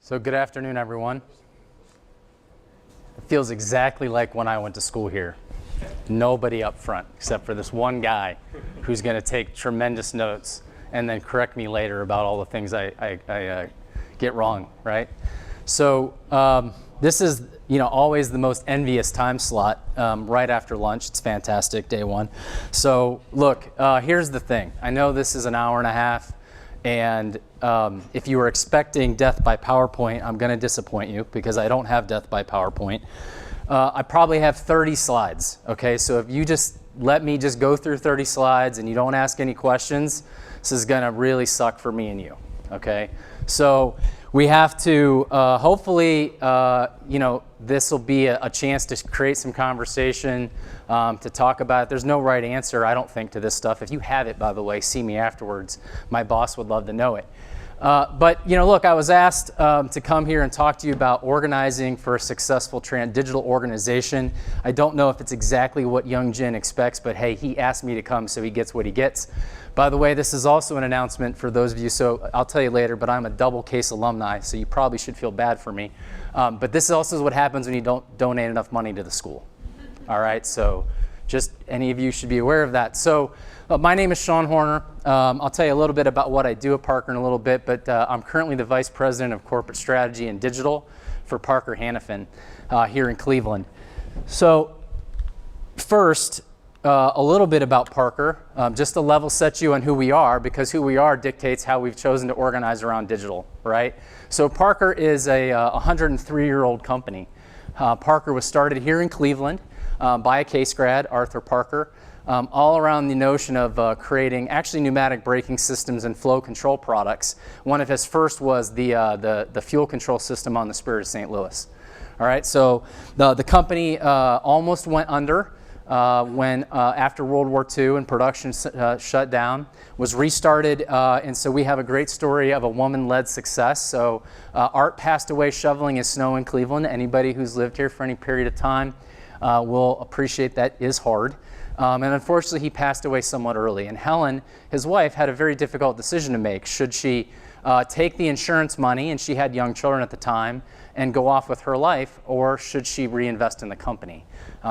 So good afternoon, everyone. It feels exactly like when I went to school here. Nobody up front except for this one guy who's going to take tremendous notes and then correct me later about all the things I get wrong, right? So this is, always the most envious time slot right after lunch. It's fantastic, day one. So look, here's the thing. I know this is an hour and a half. And if you were expecting death by PowerPoint, I'm going to disappoint you because I don't have death by PowerPoint. I probably have 30 slides, okay? So if you just let me just go through 30 slides and you don't ask any questions, this is going to really suck for me and you, okay? So we have to, hopefully, this will be a chance to create some conversation, to talk about it. There's no right answer, I don't think, to this stuff. If you have it, by the way, see me afterwards. My boss would love to know it. But look, I was asked to come here and talk to you about organizing for a successful digital organization. I don't know if it's exactly what Young Jin expects, but hey, he asked me to come, so he gets what he gets. By the way, this is also an announcement for those of you, so I'll tell you later, but I'm a double case alumni, so you probably should feel bad for me. But this also is what happens when you don't donate enough money to the school. All right, so just any of you should be aware of that. So my name is Sean Horner. I'll tell you a little bit about what I do at Parker in a little bit, but I'm currently the Vice President of Corporate Strategy and Digital for Parker Hannifin here in Cleveland. So first, a little bit about Parker, just to level set you on who we are, because who we are dictates how we've chosen to organize around digital, right? So Parker is a 103-year-old company. Parker was started here in Cleveland by a Case grad, Arthur Parker, all around the notion of creating actually pneumatic braking systems and flow control products. One of his first was the fuel control system on the Spirit of St. Louis. All right, so the company almost went under when after World War II and production shut down, was restarted, and so we have a great story of a woman-led success. So Art passed away shoveling his snow in Cleveland. Anybody who's lived here for any period of time will appreciate that is hard. And unfortunately, he passed away somewhat early. And Helen, his wife, had a very difficult decision to make. Should she take the insurance money, and she had young children at the time, and go off with her life, or should she reinvest in the company?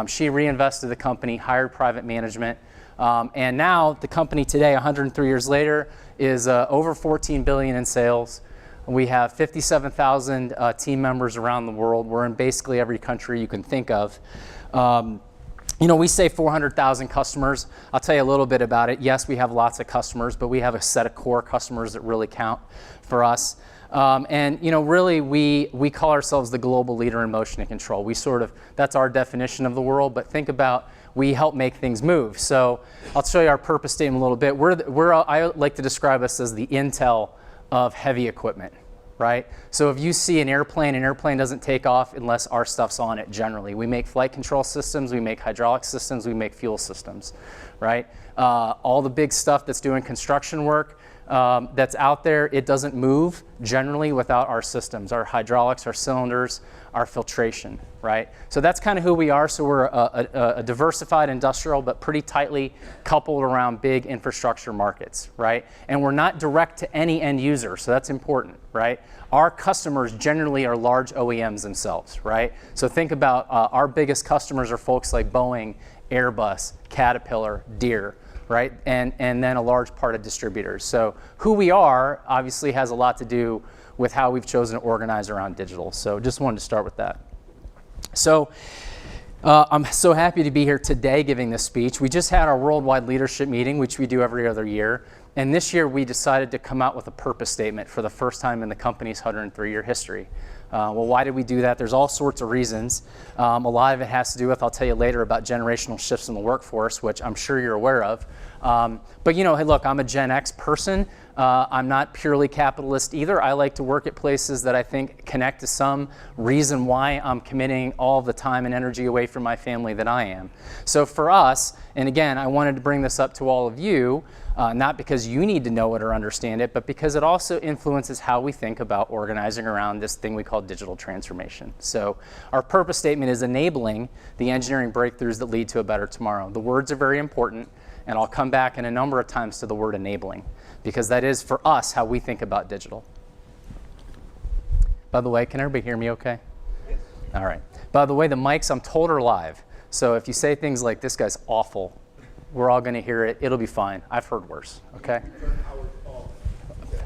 She reinvested the company, hired private management, and now the company today, 103 years later, is over $14 billion in sales. We have 57,000 team members around the world. We're in basically every country you can think of. We say 400,000 customers. I'll tell you a little bit about it. Yes, we have lots of customers, but we have a set of core customers that really count for us. Really, we call ourselves the global leader in motion and control. That's our definition of the world, but think about, we help make things move. So I'll show you our purpose statement a little bit. I like to describe us as the Intel of heavy equipment, right? So if you see an airplane doesn't take off unless our stuff's on it generally. We make flight control systems, we make hydraulic systems, we make fuel systems, right? All the big stuff that's doing construction work, that's out there, it doesn't move generally without our systems, our hydraulics, our cylinders, our filtration, right? So that's kind of who we are. So we're a diversified industrial, but pretty tightly coupled around big infrastructure markets, right? And we're not direct to any end user, so that's important, right? Our customers generally are large OEMs themselves, right? So think about our biggest customers are folks like Boeing, Airbus, Caterpillar, Deere, right? And then a large part of distributors. So who we are obviously has a lot to do with how we've chosen to organize around digital. So just wanted to start with that. So I'm so happy to be here today giving this speech. We just had our worldwide leadership meeting, which we do every other year. And this year we decided to come out with a purpose statement for the first time in the company's 103-year history. Well, why did we do that? There's all sorts of reasons. A lot of it has to do with, I'll tell you later, about generational shifts in the workforce, which I'm sure you're aware of. But hey, look, I'm a Gen X person. I'm not purely capitalist either. I like to work at places that I think connect to some reason why I'm committing all the time and energy away from my family that I am. So for us, and again, I wanted to bring this up to all of you, not because you need to know it or understand it, but because it also influences how we think about organizing around this thing we call digital transformation. So our purpose statement is enabling the engineering breakthroughs that lead to a better tomorrow. The words are very important, and I'll come back in a number of times to the word enabling, because that is, for us, how we think about digital. By the way, can everybody hear me okay? Yes. All right. By the way, the mics, I'm told, are live. So if you say things like, this guy's awful, we're all going to hear it. It'll be fine. I've heard worse, okay?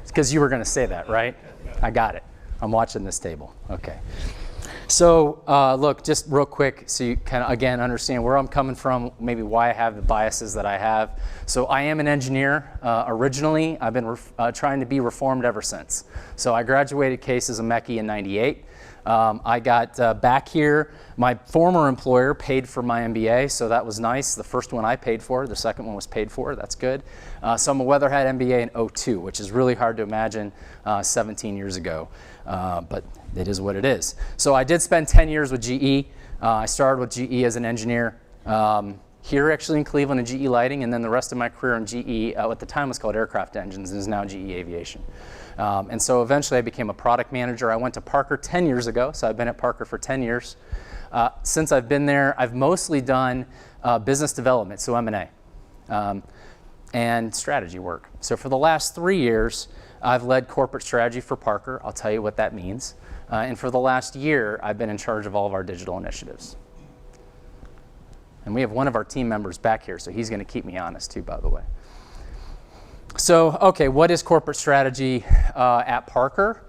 It's because you were going to say that, right? I got it. I'm watching this table. Okay. So look, just real quick, so you can, again, understand where I'm coming from, maybe why I have the biases that I have. So I am an engineer originally. I've been trying to be reformed ever since. So I graduated Case as a Mechie in '98. I got back here. My former employer paid for my MBA, so that was nice. The first one I paid for, the second one was paid for. That's good. So I'm a Weatherhead MBA in '02, which is really hard to imagine 17 years ago, but it is what it is. So I did spend 10 years with GE. I started with GE as an engineer here actually in Cleveland in GE Lighting, and then the rest of my career in GE, at the time was called Aircraft Engines, and is now GE Aviation. And so eventually I became a product manager. I went to Parker 10 years ago, so I've been at Parker for 10 years. Since I've been there, I've mostly done business development, so M&A, and strategy work. So for the last 3 years, I've led corporate strategy for Parker. I'll tell you what that means. And for the last year, I've been in charge of all of our digital initiatives. And we have one of our team members back here, so he's going to keep me honest too, by the way. So, okay, what is corporate strategy at Parker?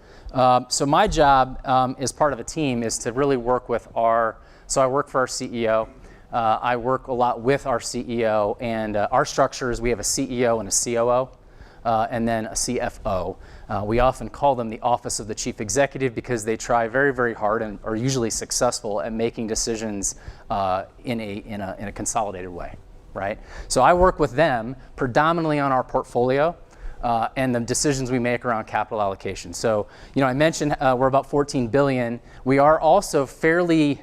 So my job as part of a team is to really work with so I work for our CEO. I work a lot with our CEO, and our structure is we have a CEO and a COO, and then a CFO. We often call them the Office of the Chief Executive because they try very, very hard and are usually successful at making decisions in a consolidated way, right? So I work with them predominantly on our portfolio and the decisions we make around capital allocation. So, I mentioned we're about $14 billion. We are also fairly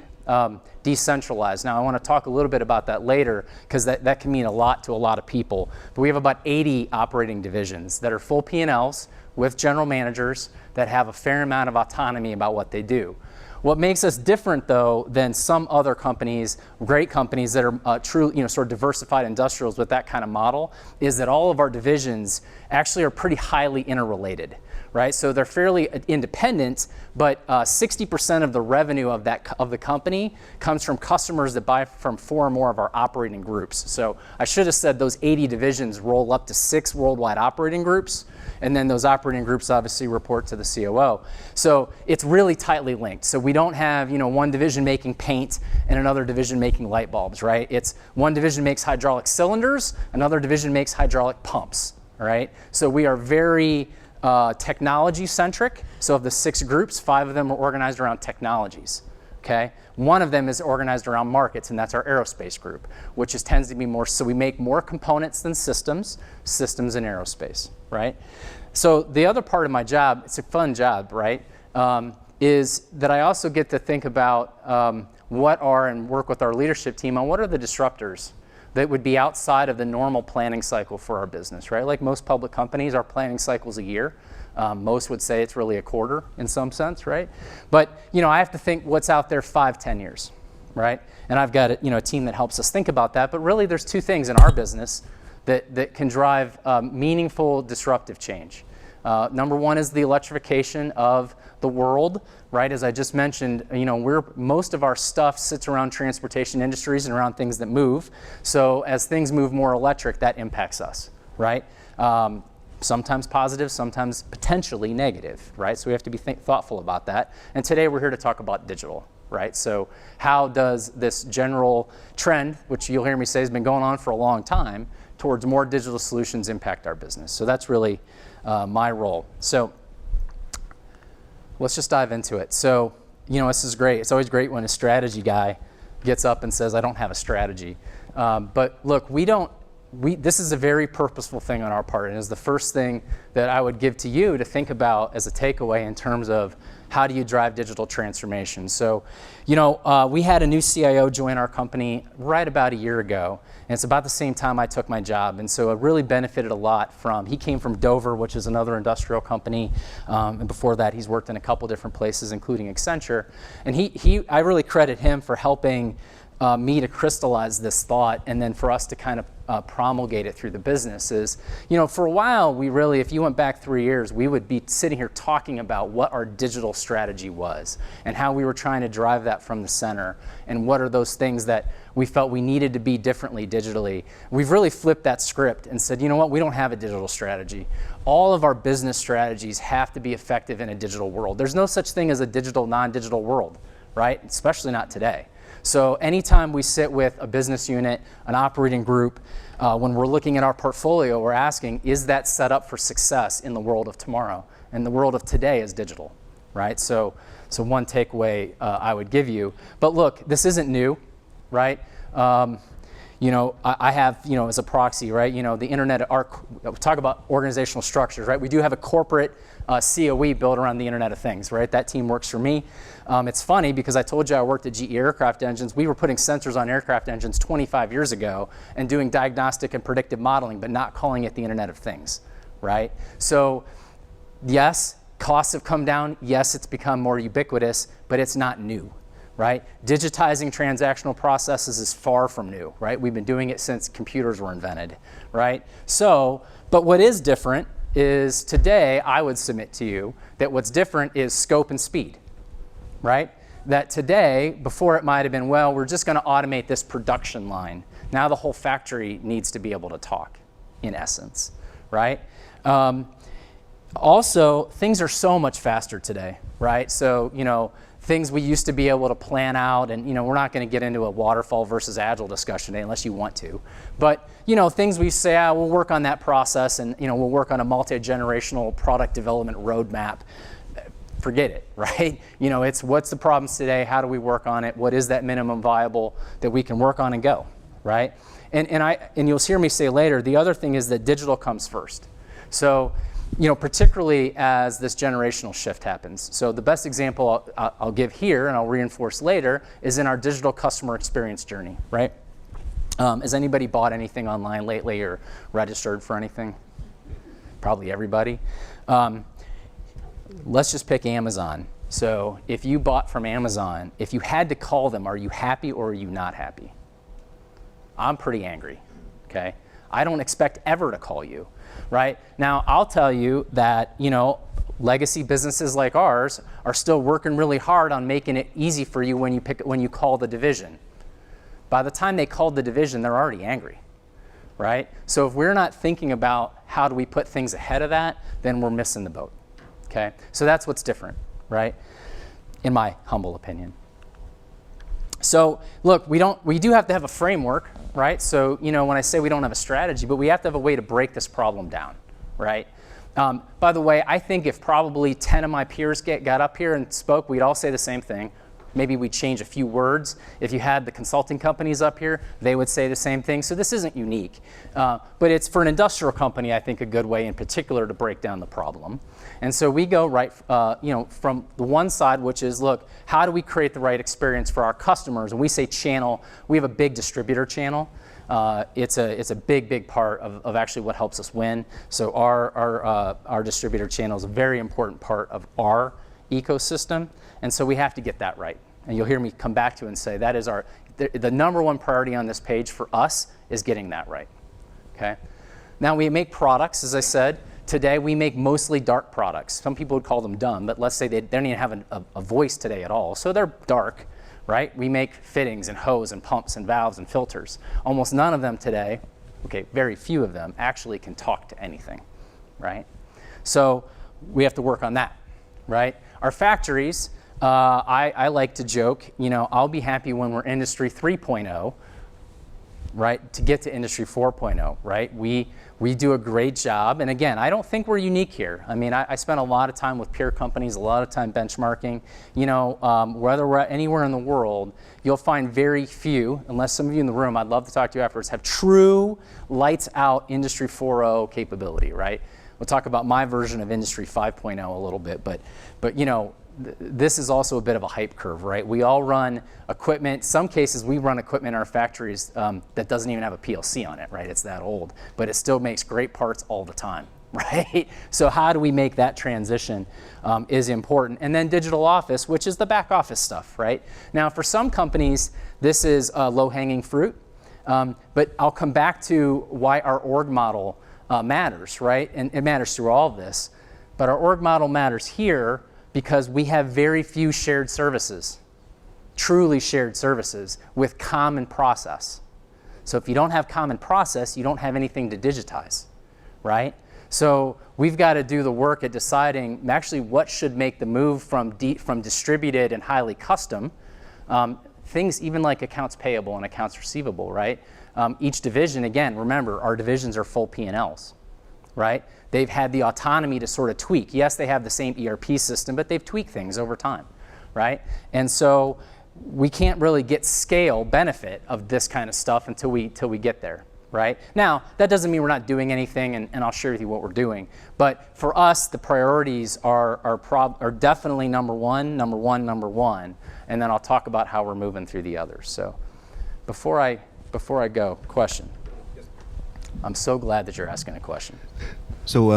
decentralized. Now, I want to talk a little bit about that later because that can mean a lot to a lot of people. But we have about 80 operating divisions that are full P&Ls with general managers that have a fair amount of autonomy about what they do. What makes us different, though, than some other companies, great companies that are true, sort of diversified industrials with that kind of model, is that all of our divisions actually are pretty highly interrelated, right? So they're fairly independent, but 60% of the revenue of the company comes from customers that buy from 4 or more of our operating groups. So I should have said those 80 divisions roll up to 6 worldwide operating groups, and then those operating groups obviously report to the COO. So it's really tightly linked. So we don't have, one division making paint and another division making light bulbs, right? It's one division makes hydraulic cylinders, another division makes hydraulic pumps, right? So we are very technology centric. So of the 6 groups, 5 of them are organized around technologies. Okay, one of them is organized around markets, and that's our aerospace group, which tends to be more. So we make more components than systems in aerospace, right? So the other part of my job, it's a fun job, right? Is that I also get to think about and work with our leadership team on what are the disruptors that would be outside of the normal planning cycle for our business, right? Like most public companies, our planning cycle's a year. Most would say it's really a quarter in some sense, right? But, I have to think what's out there 5-10 years, right? And I've got a team that helps us think about that. But really, there's 2 things in our business that can drive meaningful disruptive change. Number one is the electrification of the world, right? As I just mentioned, most of our stuff sits around transportation industries and around things that move. So as things move more electric, that impacts us, right? Sometimes positive, sometimes potentially negative, right? So we have to be thoughtful about that. And today we're here to talk about digital, right? So how does this general trend, which you'll hear me say has been going on for a long time, towards more digital solutions impact our business? So that's really my role. So let's just dive into it. So, this is great. It's always great when a strategy guy gets up and says, I don't have a strategy. But look, this is a very purposeful thing on our part, and is the first thing that I would give to you to think about as a takeaway in terms of how do you drive digital transformation. So, we had a new CIO join our company right about a year ago, and it's about the same time I took my job, and so it really benefited a lot he came from Dover, which is another industrial company, and before that he's worked in a couple different places, including Accenture, and I really credit him for helping me to crystallize this thought and then for us to kind of promulgate it through the business is, for a while, we really, if you went back 3 years, we would be sitting here talking about what our digital strategy was and how we were trying to drive that from the center and what are those things that we felt we needed to be differently digitally. We've really flipped that script and said, you know what, we don't have a digital strategy. All of our business strategies have to be effective in a digital world. There's no such thing as a digital, non-digital world, right? Especially not today. So anytime we sit with a business unit, an operating group, when we're looking at our portfolio, we're asking, is that set up for success in the world of tomorrow? And the world of today is digital, right? So one takeaway I would give you. But look, this isn't new, right? I have, as a proxy, right? The internet, talk about organizational structures, right? We do have a corporate COE built around the Internet of Things, right? That team works for me. It's funny because I told you I worked at GE Aircraft Engines. We were putting sensors on aircraft engines 25 years ago and doing diagnostic and predictive modeling, but not calling it the Internet of Things, right? So yes, costs have come down. Yes, it's become more ubiquitous, but it's not new, right? Digitizing transactional processes is far from new, right? We've been doing it since computers were invented, right? So, but what is different is today, I would submit to you that what's different is scope and speed, right? That today, before it might have been, well, we're just going to automate this production line. Now the whole factory needs to be able to talk, in essence, right? Also, things are so much faster today, right? So, things we used to be able to plan out, and we're not going to get into a waterfall versus agile discussion today unless you want to. But things we say, we'll work on that process, and we'll work on a multi-generational product development roadmap. Forget it, right? It's what's the problems today? How do we work on it? What is that minimum viable that we can work on and go, right? And you'll hear me say later, the other thing is that digital comes first. So, particularly as this generational shift happens. So the best example I'll give here, and I'll reinforce later, is in our digital customer experience journey, right? Has anybody bought anything online lately or registered for anything? Probably everybody. Let's just pick Amazon. So if you bought from Amazon, if you had to call them, are you happy or are you not happy? I'm pretty angry, okay? I don't expect ever to call you. Right? Now, I'll tell you that, legacy businesses like ours are still working really hard on making it easy for you when you call the division. By the time they called the division, they're already angry, right? So if we're not thinking about how do we put things ahead of that, then we're missing the boat, okay? So that's what's different, right? In my humble opinion. So look, we do have to have a framework, right? So, when I say we don't have a strategy, but we have to have a way to break this problem down, right? By the way, I think if probably 10 of my peers got up here and spoke, we'd all say the same thing. Maybe we'd change a few words. If you had the consulting companies up here, they would say the same thing. So this isn't unique. But it's for an industrial company, I think, a good way in particular to break down the problem. And so we go right, from the one side, which is, look, how do we create the right experience for our customers? And we say channel. We have a big distributor channel. It's a big part of actually what helps us win. So our distributor channel is a very important part of our ecosystem. And so we have to get that right. And you'll hear me come back to it and say that is the number one priority on this page for us is getting that right, okay? Now we make products, as I said. Today we make mostly dark products. Some people would call them dumb, but let's say they don't even have a voice today at all. So they're dark, right? We make fittings and hose and pumps and valves and filters. Almost none of them today, okay, very few of them actually can talk to anything, right? So we have to work on that, right? Our factories, I like to joke, I'll be happy when we're Industry 3.0, right, to get to Industry 4.0, right? We do a great job. And again, I don't think we're unique here. I mean, I spent a lot of time with peer companies, a lot of time benchmarking. Whether we're anywhere in the world, you'll find very few, unless some of you in the room, I'd love to talk to you afterwards, have true lights out Industry 4.0 capability, right? We'll talk about my version of Industry 5.0 a little bit, but this is also a bit of a hype curve, right? We all run equipment. Some cases we run equipment in our factories that doesn't even have a PLC on it, right? It's that old, but it still makes great parts all the time, right? So how do we make that transition is important. And then digital office, which is the back office stuff, right? Now, for some companies, this is low-hanging fruit, but I'll come back to why our org model matters, right? And it matters through all of this. But our org model matters here because we have very few shared services, truly shared services with common process. So if you don't have common process, you don't have anything to digitize, right? So we've got to do the work at deciding actually what should make the move from distributed and highly custom, things even like accounts payable and accounts receivable, right? Each division, again, remember, our divisions are full P&Ls, right? They've had the autonomy to sort of tweak. Yes, they have the same ERP system, but they've tweaked things over time, right? And so we can't really get scale benefit of this kind of stuff until we get there, right? Now, that doesn't mean we're not doing anything, and I'll share with you what we're doing. But for us, the priorities are definitely number one, and then I'll talk about how we're moving through the others. So before I go, question. I'm so glad that you're asking a question. So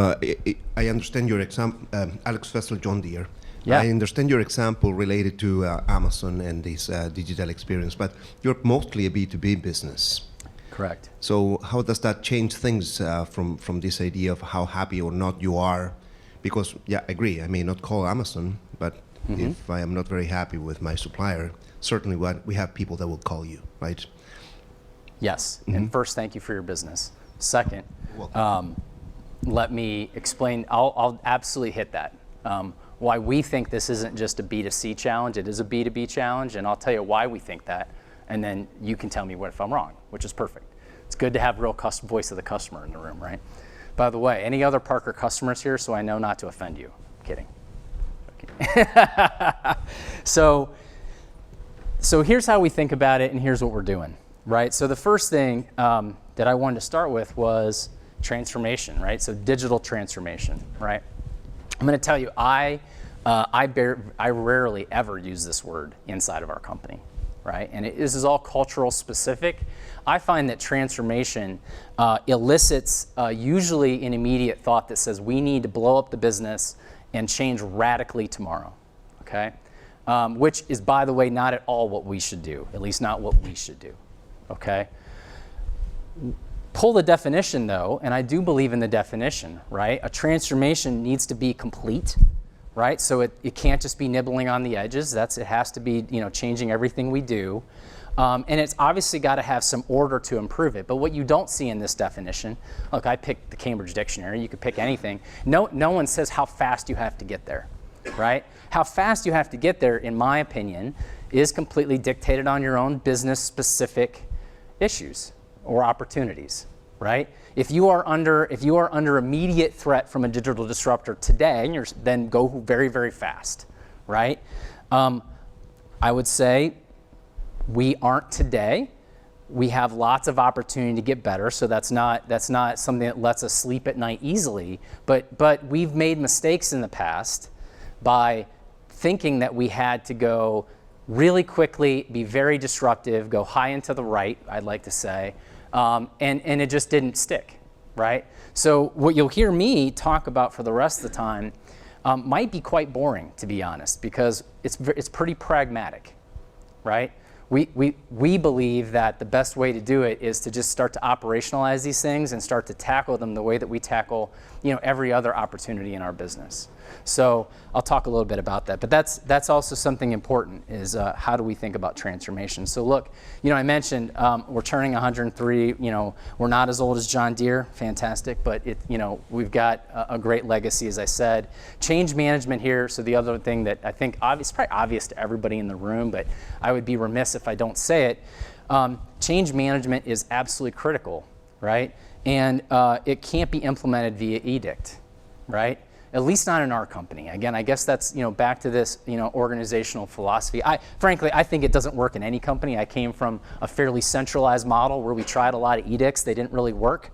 I understand your example, Alex Fessel, John Deere. Yeah. I understand your example related to Amazon and this digital experience, but you're mostly a B2B business. Correct. So how does that change things from this idea of how happy or not you are? Because, yeah, I agree, I may not call Amazon, but if I am not very happy with my supplier, certainly we have people that will call you, right? Yes, and first, thank you for your business. Second, let me explain, I'll absolutely hit that. Why we think this isn't just a B2C challenge, it is a B2B challenge, and I'll tell you why we think that, and then you can tell me what if I'm wrong, which is perfect. It's good to have real voice of the customer in the room, right? By the way, any other Parker customers here, so I know not to offend you? I'm kidding. Okay. So here's how we think about it, and here's what we're doing, right? So the first thing that I wanted to start with was transformation, right? So digital transformation, right? I'm going to tell you, I rarely ever use this word inside of our company, right? And this is all cultural specific. I find that transformation elicits usually an immediate thought that says we need to blow up the business and change radically tomorrow, okay? Which is, by the way, not at all what we should do, at least not what we should do, okay? Pull the definition though, and I do believe in the definition, right? A transformation needs to be complete, right? So it can't just be nibbling on the edges. It has to be, changing everything we do. And it's obviously got to have some order to improve it. But what you don't see in this definition, look, I picked the Cambridge Dictionary, you could pick anything. No one says how fast you have to get there, right? How fast you have to get there, in my opinion, is completely dictated on your own business-specific issues or opportunities, right? If you are under immediate threat from a digital disruptor today, then go very, very fast, right? I would say we aren't today. We have lots of opportunity to get better, so that's not something that lets us sleep at night easily. But we've made mistakes in the past by thinking that we had to go really quickly, be very disruptive, go high into the right, I'd like to say, and it just didn't stick, right? So what you'll hear me talk about for the rest of the time might be quite boring, to be honest, because it's pretty pragmatic, right? We believe that the best way to do it is to just start to operationalize these things and start to tackle them the way that we tackle, every other opportunity in our business. So I'll talk a little bit about that, but that's also something important is how do we think about transformation? So look, I mentioned we're turning 103. We're not as old as John Deere, fantastic, but we've got a great legacy, as I said. Change management here. So the other thing that I think it's probably obvious to everybody in the room, but I would be remiss if I don't say it. Change management is absolutely critical, right? And it can't be implemented via edict, right? At least not in our company. Again, I guess that's back to this organizational philosophy. Frankly, I think it doesn't work in any company. I came from a fairly centralized model where we tried a lot of edicts. They didn't really work.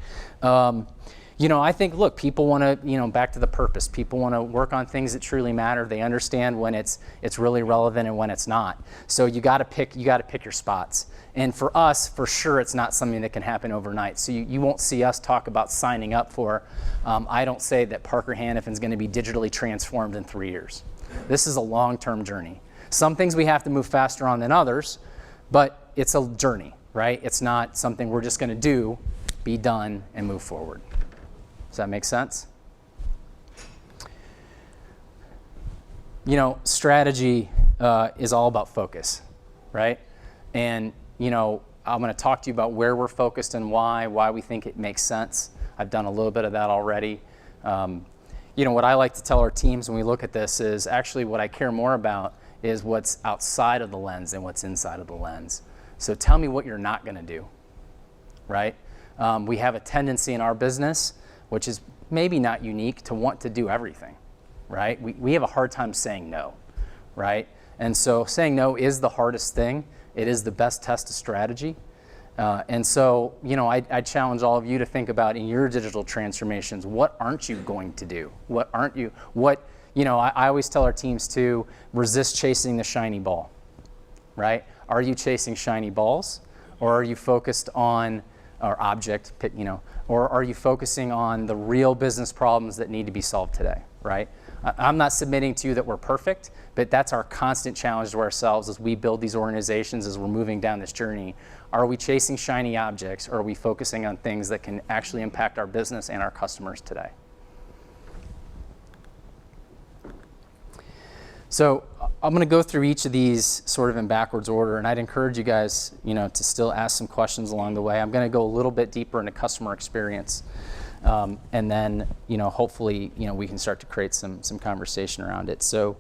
I think, look, people want to, back to the purpose. People want to work on things that truly matter. They understand when it's really relevant and when it's not. So you got to pick your spots. And for us, for sure, it's not something that can happen overnight. So you won't see us talk about signing up for. I don't say that Parker Hannifin's going to be digitally transformed in 3 years. This is a long-term journey. Some things we have to move faster on than others, but it's a journey, right? It's not something we're just going to do, be done, and move forward. Does that make sense? Strategy is all about focus, right? And, I'm going to talk to you about where we're focused and why we think it makes sense. I've done a little bit of that already. What I like to tell our teams when we look at this is actually what I care more about is what's outside of the lens than what's inside of the lens. So tell me what you're not going to do, right? We have a tendency in our business, which is maybe not unique, to want to do everything, right? We have a hard time saying no, right? And so saying no is the hardest thing. It is the best test of strategy. And so, I challenge all of you to think about in your digital transformations, what aren't you going to do? I always tell our teams to resist chasing the shiny ball, right? Are you chasing shiny balls, or are you focused on or object, or are you focusing on the real business problems that need to be solved today, right? I'm not submitting to you that we're perfect, but that's our constant challenge to ourselves as we build these organizations, as we're moving down this journey. Are we chasing shiny objects, or are we focusing on things that can actually impact our business and our customers today? So I'm going to go through each of these sort of in backwards order, and I'd encourage you guys, to still ask some questions along the way. I'm going to go a little bit deeper into customer experience, and then, hopefully, we can start to create some conversation around it. So,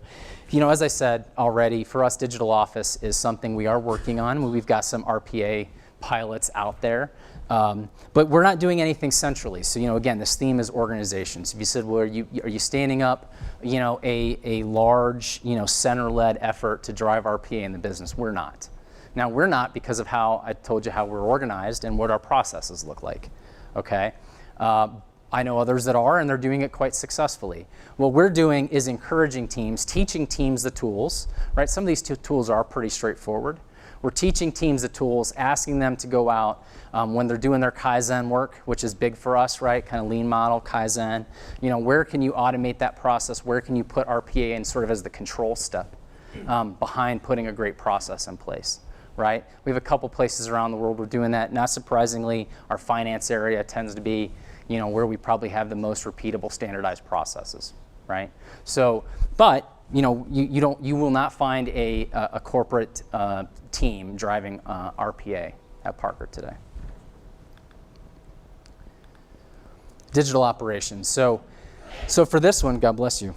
as I said already, for us, Digital Office is something we are working on. We've got some RPA pilots out there. But we're not doing anything centrally. So, again, this theme is organizations. If you said, well, are you standing up, a large, center-led effort to drive RPA in the business? We're not. Now, we're not because of how I told you how we're organized and what our processes look like, okay? I know others that are, and they're doing it quite successfully. What we're doing is encouraging teams, teaching teams the tools, right? Some of these tools are pretty straightforward. We're teaching teams the tools, asking them to go out when they're doing their Kaizen work, which is big for us, right? Kind of lean model, Kaizen. Where can you automate that process? Where can you put RPA in sort of as the control step behind putting a great process in place, right? We have a couple places around the world we're doing that. Not surprisingly, our finance area tends to be, where we probably have the most repeatable, standardized processes, right? So, but you will not find a corporate team driving RPA at Parker today. Digital operations. So for this one, God bless you.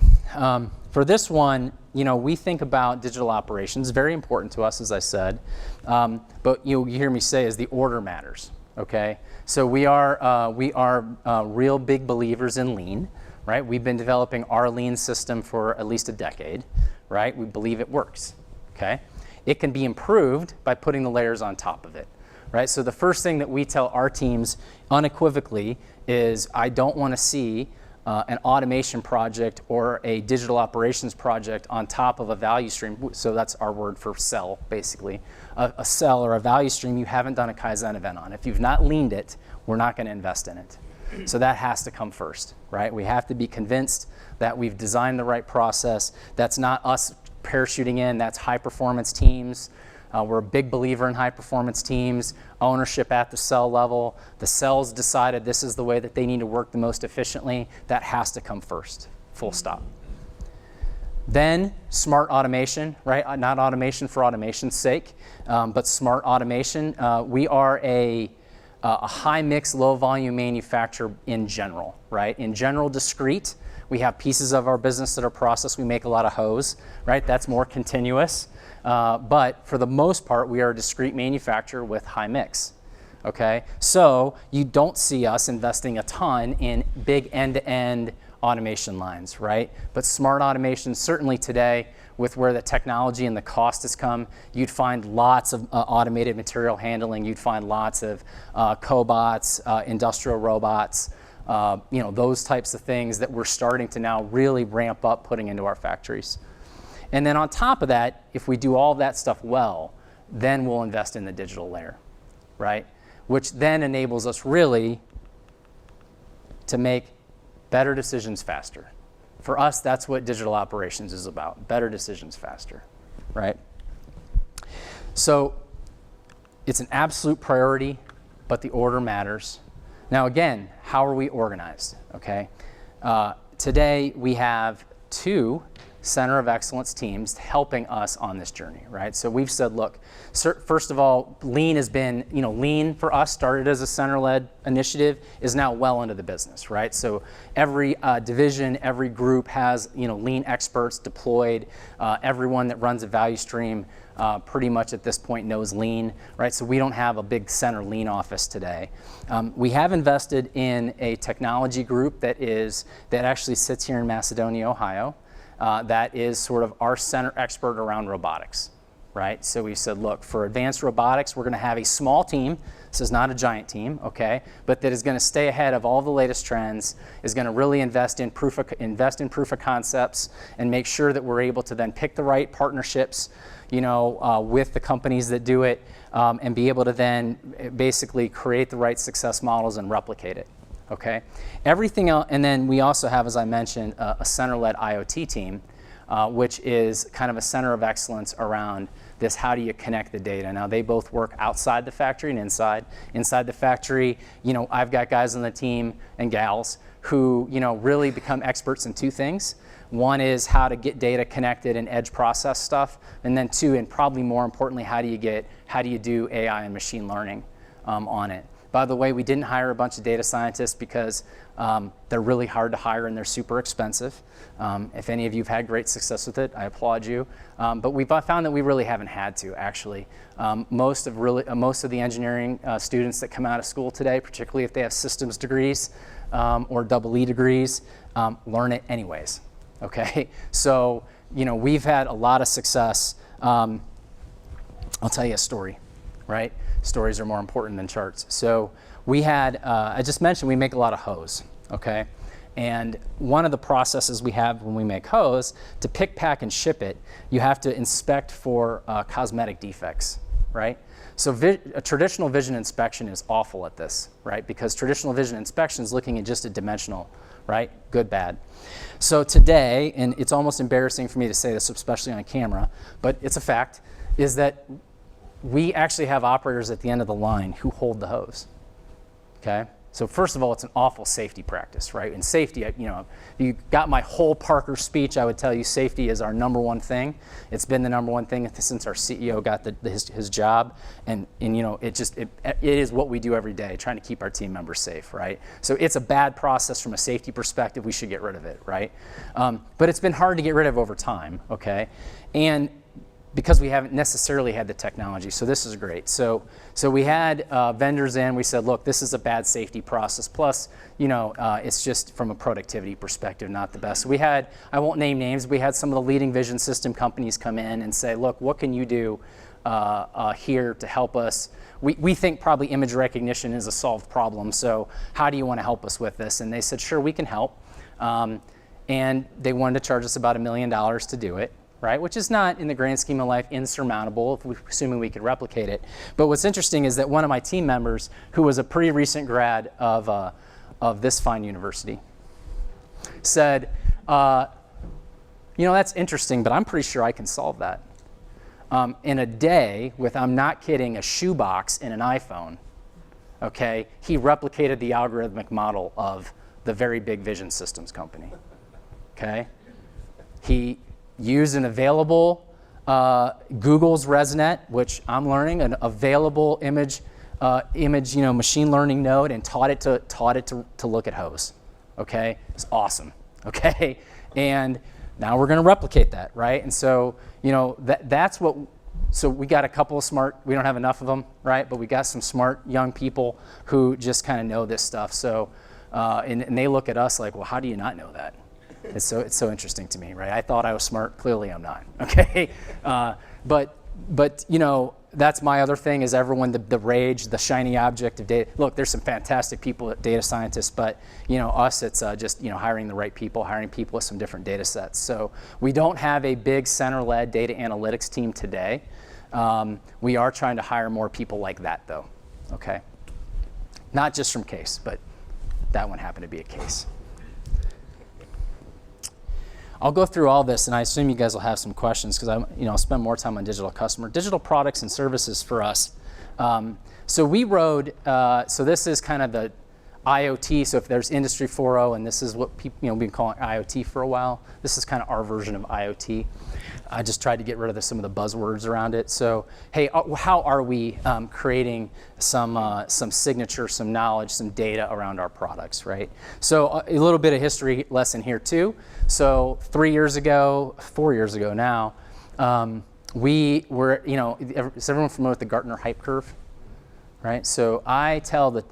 For this one, we think about digital operations. Very important to us, as I said. But you hear me say is the order matters. Okay. So we are real big believers in lean. Right? We've been developing our lean system for at least a decade, right? We believe it works, okay? It can be improved by putting the layers on top of it, right? So the first thing that we tell our teams unequivocally is I don't want to see an automation project or a digital operations project on top of a value stream. So that's our word for sell, basically. A sell or a value stream you haven't done a Kaizen event on. If you've not leaned it, we're not going to invest in it. So that has to come first, right? We have to be convinced that we've designed the right process. That's not us parachuting in, that's high performance teams. We're a big believer in high performance teams, ownership at the cell level. The cells decided this is the way that they need to work the most efficiently. That has to come first, full stop. Then smart automation, right? Not automation for automation's sake, but smart automation. We are a high mix, low volume manufacturer in general, right? In general, discrete. We have pieces of our business that are processed. We make a lot of hose, right? That's more continuous. But for the most part, we are a discrete manufacturer with high mix, okay? So you don't see us investing a ton in big end-to-end automation lines, right? But smart automation, certainly today, with where the technology and the cost has come, you'd find lots of automated material handling. You'd find lots of cobots, industrial robots, those types of things that we're starting to now really ramp up putting into our factories. And then on top of that, if we do all of that stuff well, then we'll invest in the digital layer, right? Which then enables us really to make better decisions faster. For us, that's what digital operations is about, better decisions faster, right? So it's an absolute priority, but the order matters. Now again, how are we organized, okay? Today we have 2 Center of Excellence teams helping us on this journey, right? So we've said, look, first of all, Lean has been, Lean for us started as a center-led initiative, is now well into the business, right? So every division, every group has, Lean experts deployed. Everyone that runs a value stream pretty much at this point knows Lean, right? So we don't have a big center Lean office today. We have invested in a technology group that actually sits here in Macedonia, Ohio. That is sort of our center expert around robotics, right? So we said, look, for advanced robotics, we're going to have a small team. This is not a giant team, okay? But that is going to stay ahead of all the latest trends, is going to really invest in proof of concepts, and make sure that we're able to then pick the right partnerships, with the companies that do it, and be able to then basically create the right success models and replicate it. Okay, everything else, and then we also have, as I mentioned, a center-led IoT team, which is kind of a center of excellence around this. How do you connect the data? Now they both work outside the factory and inside. Inside the factory, I've got guys on the team and gals who, really become experts in 2 things. One is how to get data connected and edge process stuff, and then 2, and probably more importantly, how do you do AI and machine learning on it. By the way, we didn't hire a bunch of data scientists because they're really hard to hire and they're super expensive. If any of you have had great success with it, I applaud you. But we've found that we really haven't had to, actually. Most of the engineering students that come out of school today, particularly if they have systems degrees or EE degrees, learn it anyways, okay? So, we've had a lot of success. I'll tell you a story, right? Stories are more important than charts. So we had, I just mentioned we make a lot of hose, okay? And one of the processes we have when we make hose, to pick, pack, and ship it, you have to inspect for cosmetic defects, right? So a traditional vision inspection is awful at this, right? Because traditional vision inspection is looking at just a dimensional, right? Good, bad. So today, and it's almost embarrassing for me to say this, especially on camera, but it's a fact, is that we actually have operators at the end of the line who hold the hose, okay? So first of all, it's an awful safety practice, right? And safety, if you got my whole Parker speech, I would tell you safety is our number 1 thing. It's been the number 1 thing since our CEO got his job, and it is what we do every day, trying to keep our team members safe, right? So it's a bad process from a safety perspective. We should get rid of it, right? But it's been hard to get rid of over time, okay? And because we haven't necessarily had the technology, so this is great. So we had vendors in. We said, look, this is a bad safety process. Plus, it's just from a productivity perspective, not the best. So we had, I won't name names, we had some of the leading vision system companies come in and say, look, what can you do here to help us? We think probably image recognition is a solved problem. So how do you want to help us with this? And they said, sure, we can help. And they wanted to charge us about $1 million to do it, right? Which is not, in the grand scheme of life, insurmountable, assuming we could replicate it. But what's interesting is that one of my team members, who was a pretty recent grad of this fine university, said, that's interesting, but I'm pretty sure I can solve that. In a day with, I'm not kidding, a shoebox and an iPhone, okay, he replicated the algorithmic model of the very big vision systems company, okay? He used an available Google's ResNet, which I'm learning, an available image machine learning node, and taught it to look at hose. Okay, it's awesome. Okay, and now we're going to replicate that, right? And so that's what. So we got a couple of smart. We don't have enough of them, right? But we got some smart young people who just kind of know this stuff. So and they look at us like, well, how do you not know that? It's so interesting to me, right? I thought I was smart. Clearly, I'm not. Okay, but that's my other thing is everyone, the rage, the shiny object of data. Look, there's some fantastic people, data scientists, but us, it's just hiring the right people, hiring people with some different data sets. So we don't have a big center-led data analytics team today. We are trying to hire more people like that, though. Okay, not just from Case, but that one happened to be a Case. I'll go through all this, and I assume you guys will have some questions because I'll spend more time on digital customer, digital products and services for us. So we rode. So this is kind of the IoT. So if there's Industry 4.0, and this is what people we've been calling IoT for a while. This is kind of our version of IoT. I just tried to get rid of some of the buzzwords around it. So hey, how are we creating some signature, some knowledge, some data around our products, right? So a little bit of history lesson here too. So 4 years ago now, we were, is everyone familiar with the Gartner hype curve? Right, so I tell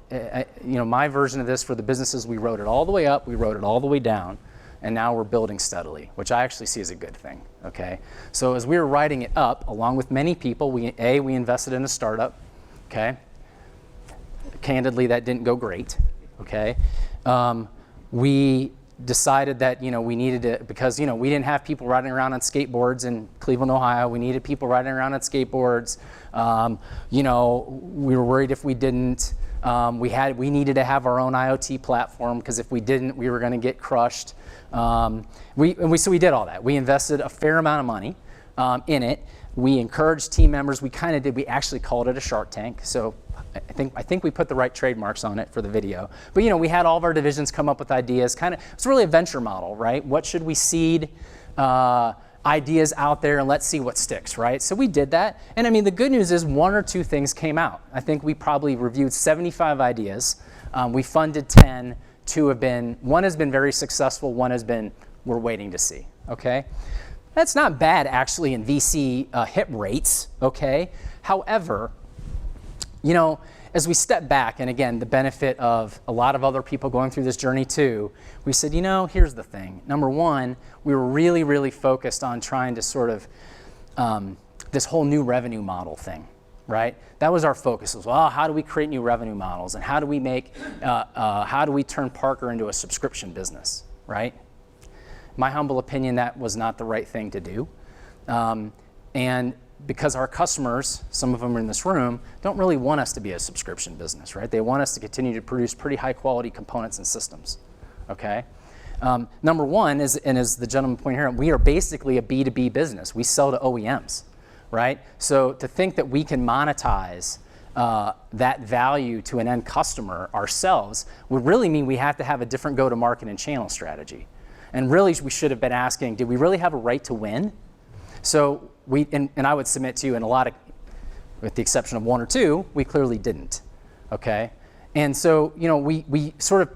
my version of this for the businesses, we rode it all the way up, we rode it all the way down, and now we're building steadily, which I actually see as a good thing, okay? So as we were riding it up, along with many people, we invested in a startup, okay? Candidly, that didn't go great, okay? We decided that we needed to, because we didn't have people riding around on skateboards in Cleveland, Ohio. We needed people riding around on skateboards. We were worried if we didn't. We needed to have our own IoT platform because if we didn't, we were going to get crushed. So we did all that. We invested a fair amount of money in it. We encouraged team members. We actually called it a Shark Tank. So I think we put the right trademarks on it for the video. But we had all of our divisions come up with ideas. It's really a venture model, right? What should we seed ideas out there and let's see what sticks, right? So we did that. And I mean, the good news is 1 or 2 things came out. I think we probably reviewed 75 ideas. We funded 10. 1 has been very successful. 1 has been, we're waiting to see, okay? That's not bad actually in VC hit rates, okay? However, as we step back, and again, the benefit of a lot of other people going through this journey too, we said, here's the thing. Number 1, we were really, really focused on trying to sort of this whole new revenue model thing, right? That was our focus. It was, well, how do we create new revenue models, and how do we turn Parker into a subscription business, right? My humble opinion, that was not the right thing to do. And because our customers, some of them are in this room, don't really want us to be a subscription business, right? They want us to continue to produce pretty high quality components and systems, okay? Number 1 is, and as the gentleman pointed here, we are basically a B2B business. We sell to OEMs, right? So to think that we can monetize that value to an end customer ourselves would really mean we have to have a different go-to-market and channel strategy. And really, we should have been asking, did we really have a right to win? So and I would submit to you, in a lot of, with the exception of 1 or 2, we clearly didn't, okay? And so, we sort of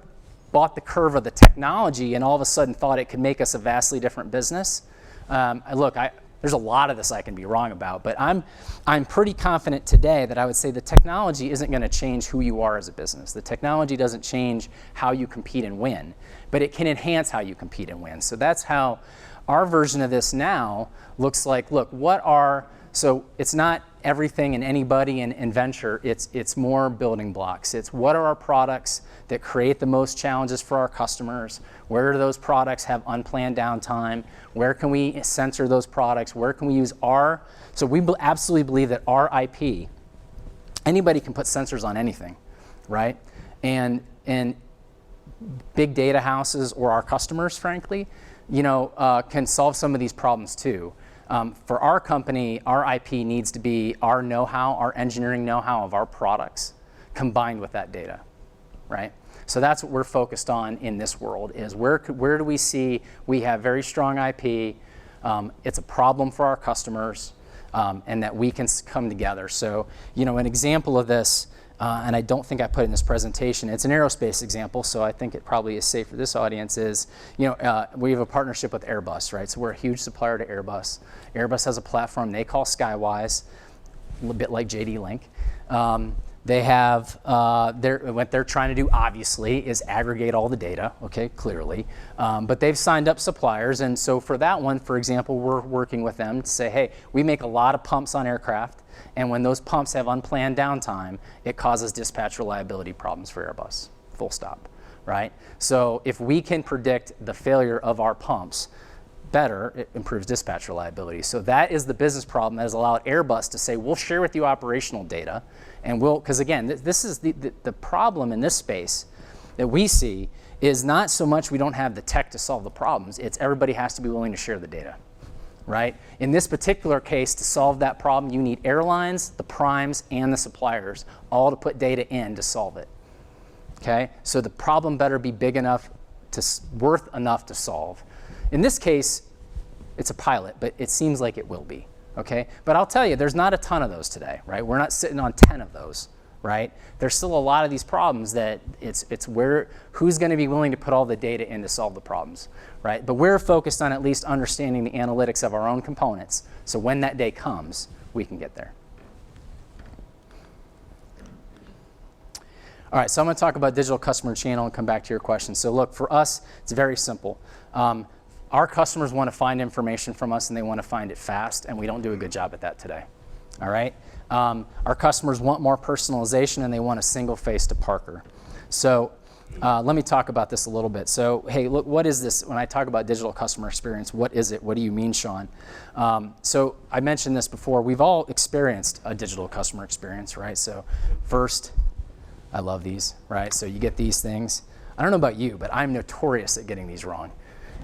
bought the curve of the technology and all of a sudden thought it could make us a vastly different business. There's a lot of this I can be wrong about, but I'm pretty confident today that I would say the technology isn't going to change who you are as a business. The technology doesn't change how you compete and win, but it can enhance how you compete and win. So that's how our version of this now looks like. Look, so it's not everything and anybody in venture, it's more building blocks. It's what are our products that create the most challenges for our customers? Where do those products have unplanned downtime? Where can we censor those products? Where can we use so we absolutely believe that our IP, anybody can put sensors on anything, right? And big data houses or our customers, frankly, can solve some of these problems too. For our company, our IP needs to be our know-how, our engineering know-how of our products combined with that data, right? So that's what we're focused on in this world is where do we see we have very strong IP, it's a problem for our customers, and that we can come together. So, an example of this, and I don't think I put it in this presentation, it's an aerospace example, so I think it probably is safe for this audience, is, we have a partnership with Airbus, right? So we're a huge supplier to Airbus. Airbus has a platform they call Skywise, a little bit like JD Link. They have, what they're trying to do, obviously, is aggregate all the data, okay, clearly. But they've signed up suppliers, and so for that one, for example, we're working with them to say, hey, we make a lot of pumps on aircraft, and when those pumps have unplanned downtime, it causes dispatch reliability problems for Airbus, full stop, right? So if we can predict the failure of our pumps better, it improves dispatch reliability. So that is the business problem that has allowed Airbus to say, we'll share with you operational data, and we'll, because again, this is the problem in this space that we see is not so much we don't have the tech to solve the problems, it's everybody has to be willing to share the data, right? In this particular case, to solve that problem, you need airlines, the primes, and the suppliers all to put data in to solve it, okay? So the problem better be big enough, worth enough to solve. In this case, it's a pilot, but it seems like it will be, okay? But I'll tell you, there's not a ton of those today, right? We're not sitting on 10 of those, right? There's still a lot of these problems that it's who's gonna be willing to put all the data in to solve the problems, right? But we're focused on at least understanding the analytics of our own components, so when that day comes, we can get there. All right, so I'm gonna talk about digital customer channel and come back to your question. So look, for us, it's very simple. Our customers want to find information from us and they want to find it fast, and we don't do a good job at that today, all right? Our customers want more personalization and they want a single face to Parker. So let me talk about this a little bit. So, hey, look, what is this? When I talk about digital customer experience, what is it? What do you mean, Sean? So I mentioned this before. We've all experienced a digital customer experience, right? So first, I love these, right? So you get these things. I don't know about you, but I'm notorious at getting these wrong.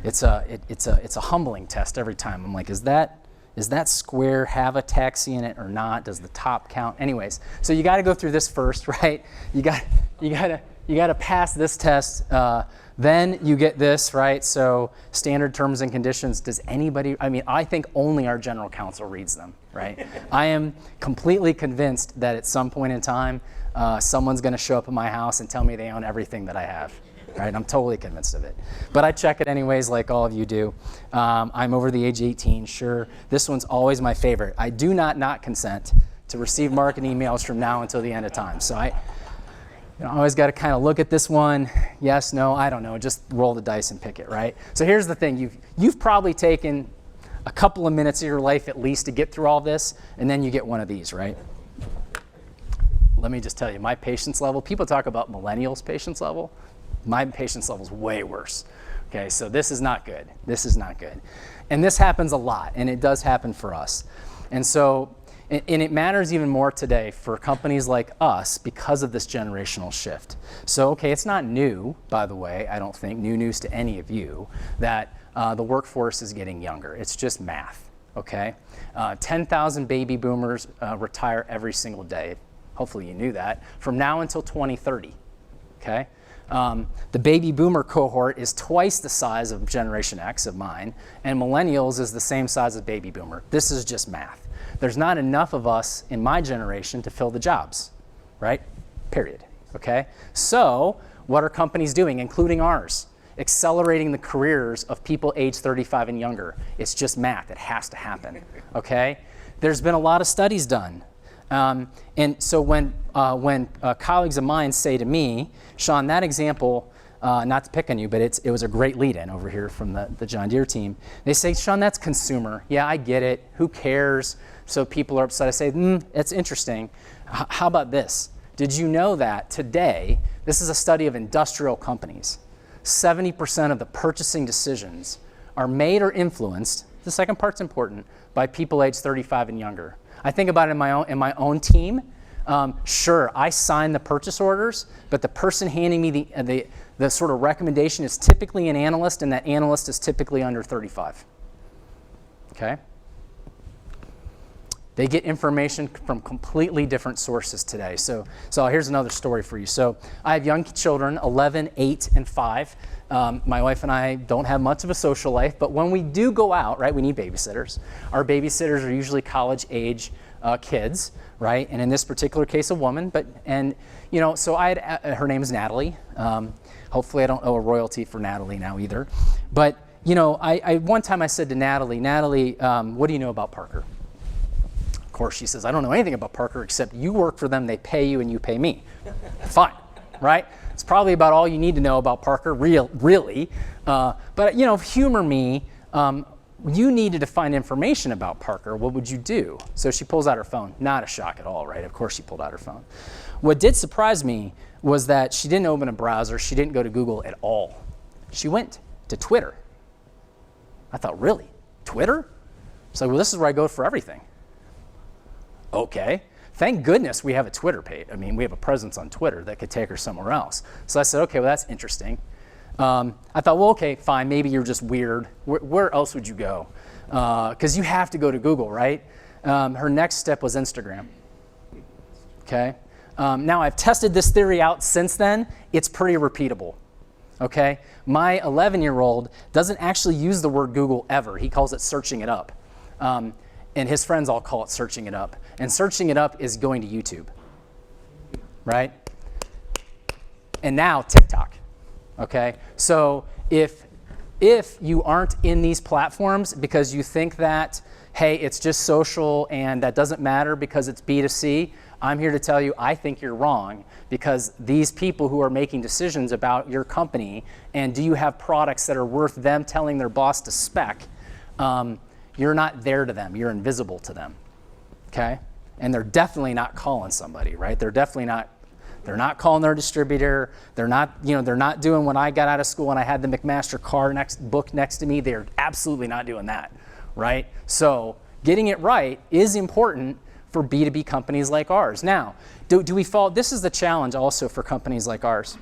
It's a humbling test every time. I'm like, is that square have a taxi in it or not? Does the top count? Anyways, so you got to go through this first, right? You got to pass this test. Then you get this, right? So standard terms and conditions. Does anybody? I mean, I think only our general counsel reads them, right? I am completely convinced that at some point in time, someone's going to show up at my house and tell me they own everything that I have. Right? I'm totally convinced of it. But I check it anyways, like all of you do. I'm over the age 18, sure. This one's always my favorite. I do not consent to receive marketing emails from now until the end of time. So I always got to kind of look at this one. Yes, no, I don't know. Just roll the dice and pick it, right? So here's the thing. You've probably taken a couple of minutes of your life at least to get through all this, and then you get one of these, right? Let me just tell you, my patience level, people talk about millennials' patience level. My patience level is way worse. Okay, so this is not good. This is not good. And this happens a lot, and it does happen for us. And so, and it matters even more today for companies like us because of this generational shift. So, okay, it's not new, by the way, I don't think, new news to any of you, that the workforce is getting younger. It's just math, okay? 10,000 baby boomers retire every single day. Hopefully you knew that. From now until 2030, okay? The baby boomer cohort is twice the size of Generation X, of mine, and millennials is the same size as baby boomer. This is just math. There's not enough of us in my generation to fill the jobs, right? Period, okay? So what are companies doing, including ours? Accelerating the careers of people age 35 and younger. It's just math, it has to happen, okay? There's been a lot of studies done. And so when colleagues of mine say to me, Sean, that example, not to pick on you, but it was a great lead-in over here from the John Deere team. They say, Sean, that's consumer. Yeah, I get it. Who cares? So people are upset. I say, it's interesting. How about this? Did you know that today, this is a study of industrial companies, 70% of the purchasing decisions are made or influenced, the second part's important, by people age 35 and younger. I think about it in my own team. Sure, I sign the purchase orders, but the person handing me the sort of recommendation is typically an analyst, and that analyst is typically under 35. Okay? They get information from completely different sources today. So here's another story for you. So I have young children, 11, 8, and 5. My wife and I don't have much of a social life, but when we do go out, right, we need babysitters. Our babysitters are usually college-age kids, right? And in this particular case, a woman. So her name is Natalie. Hopefully I don't owe a royalty for Natalie now either. But, one time I said to Natalie, what do you know about Parker? Of course, she says, I don't know anything about Parker except you work for them, they pay you, and you pay me. Fine, right? It's probably about all you need to know about Parker, really. But, you know, humor me. You needed to find information about Parker. What would you do? So she pulls out her phone. Not a shock at all, right? Of course she pulled out her phone. What did surprise me was that she didn't open a browser. She didn't go to Google at all. She went to Twitter. I thought, really? Twitter? It's like, well, this is where I go for everything. Okay. Thank goodness we have a Twitter page. I mean, we have a presence on Twitter that could take her somewhere else. So I said, okay, well, that's interesting. I thought, well, okay, fine. Maybe you're just weird. Where else would you go? Because you have to go to Google, right? Her next step was Instagram. Okay. Now, I've tested this theory out since then. It's pretty repeatable. Okay. My 11-year-old doesn't actually use the word Google ever. He calls it searching it up. And his friends all call it searching it up. And searching it up is going to YouTube, right? And now TikTok. Okay, so if you aren't in these platforms because you think that, hey, it's just social and that doesn't matter because it's B2C, I'm here to tell you I think you're wrong, because these people who are making decisions about your company and do you have products that are worth them telling their boss to spec, you're not there to them, you're invisible to them, okay? And they're definitely not calling somebody, right? They're not calling their distributor. They're not doing when I got out of school and I had the McMaster car book next to me. They're absolutely not doing that, right? So getting it right is important for B2B companies like ours. Now, do we fall? This is the challenge also for companies like ours,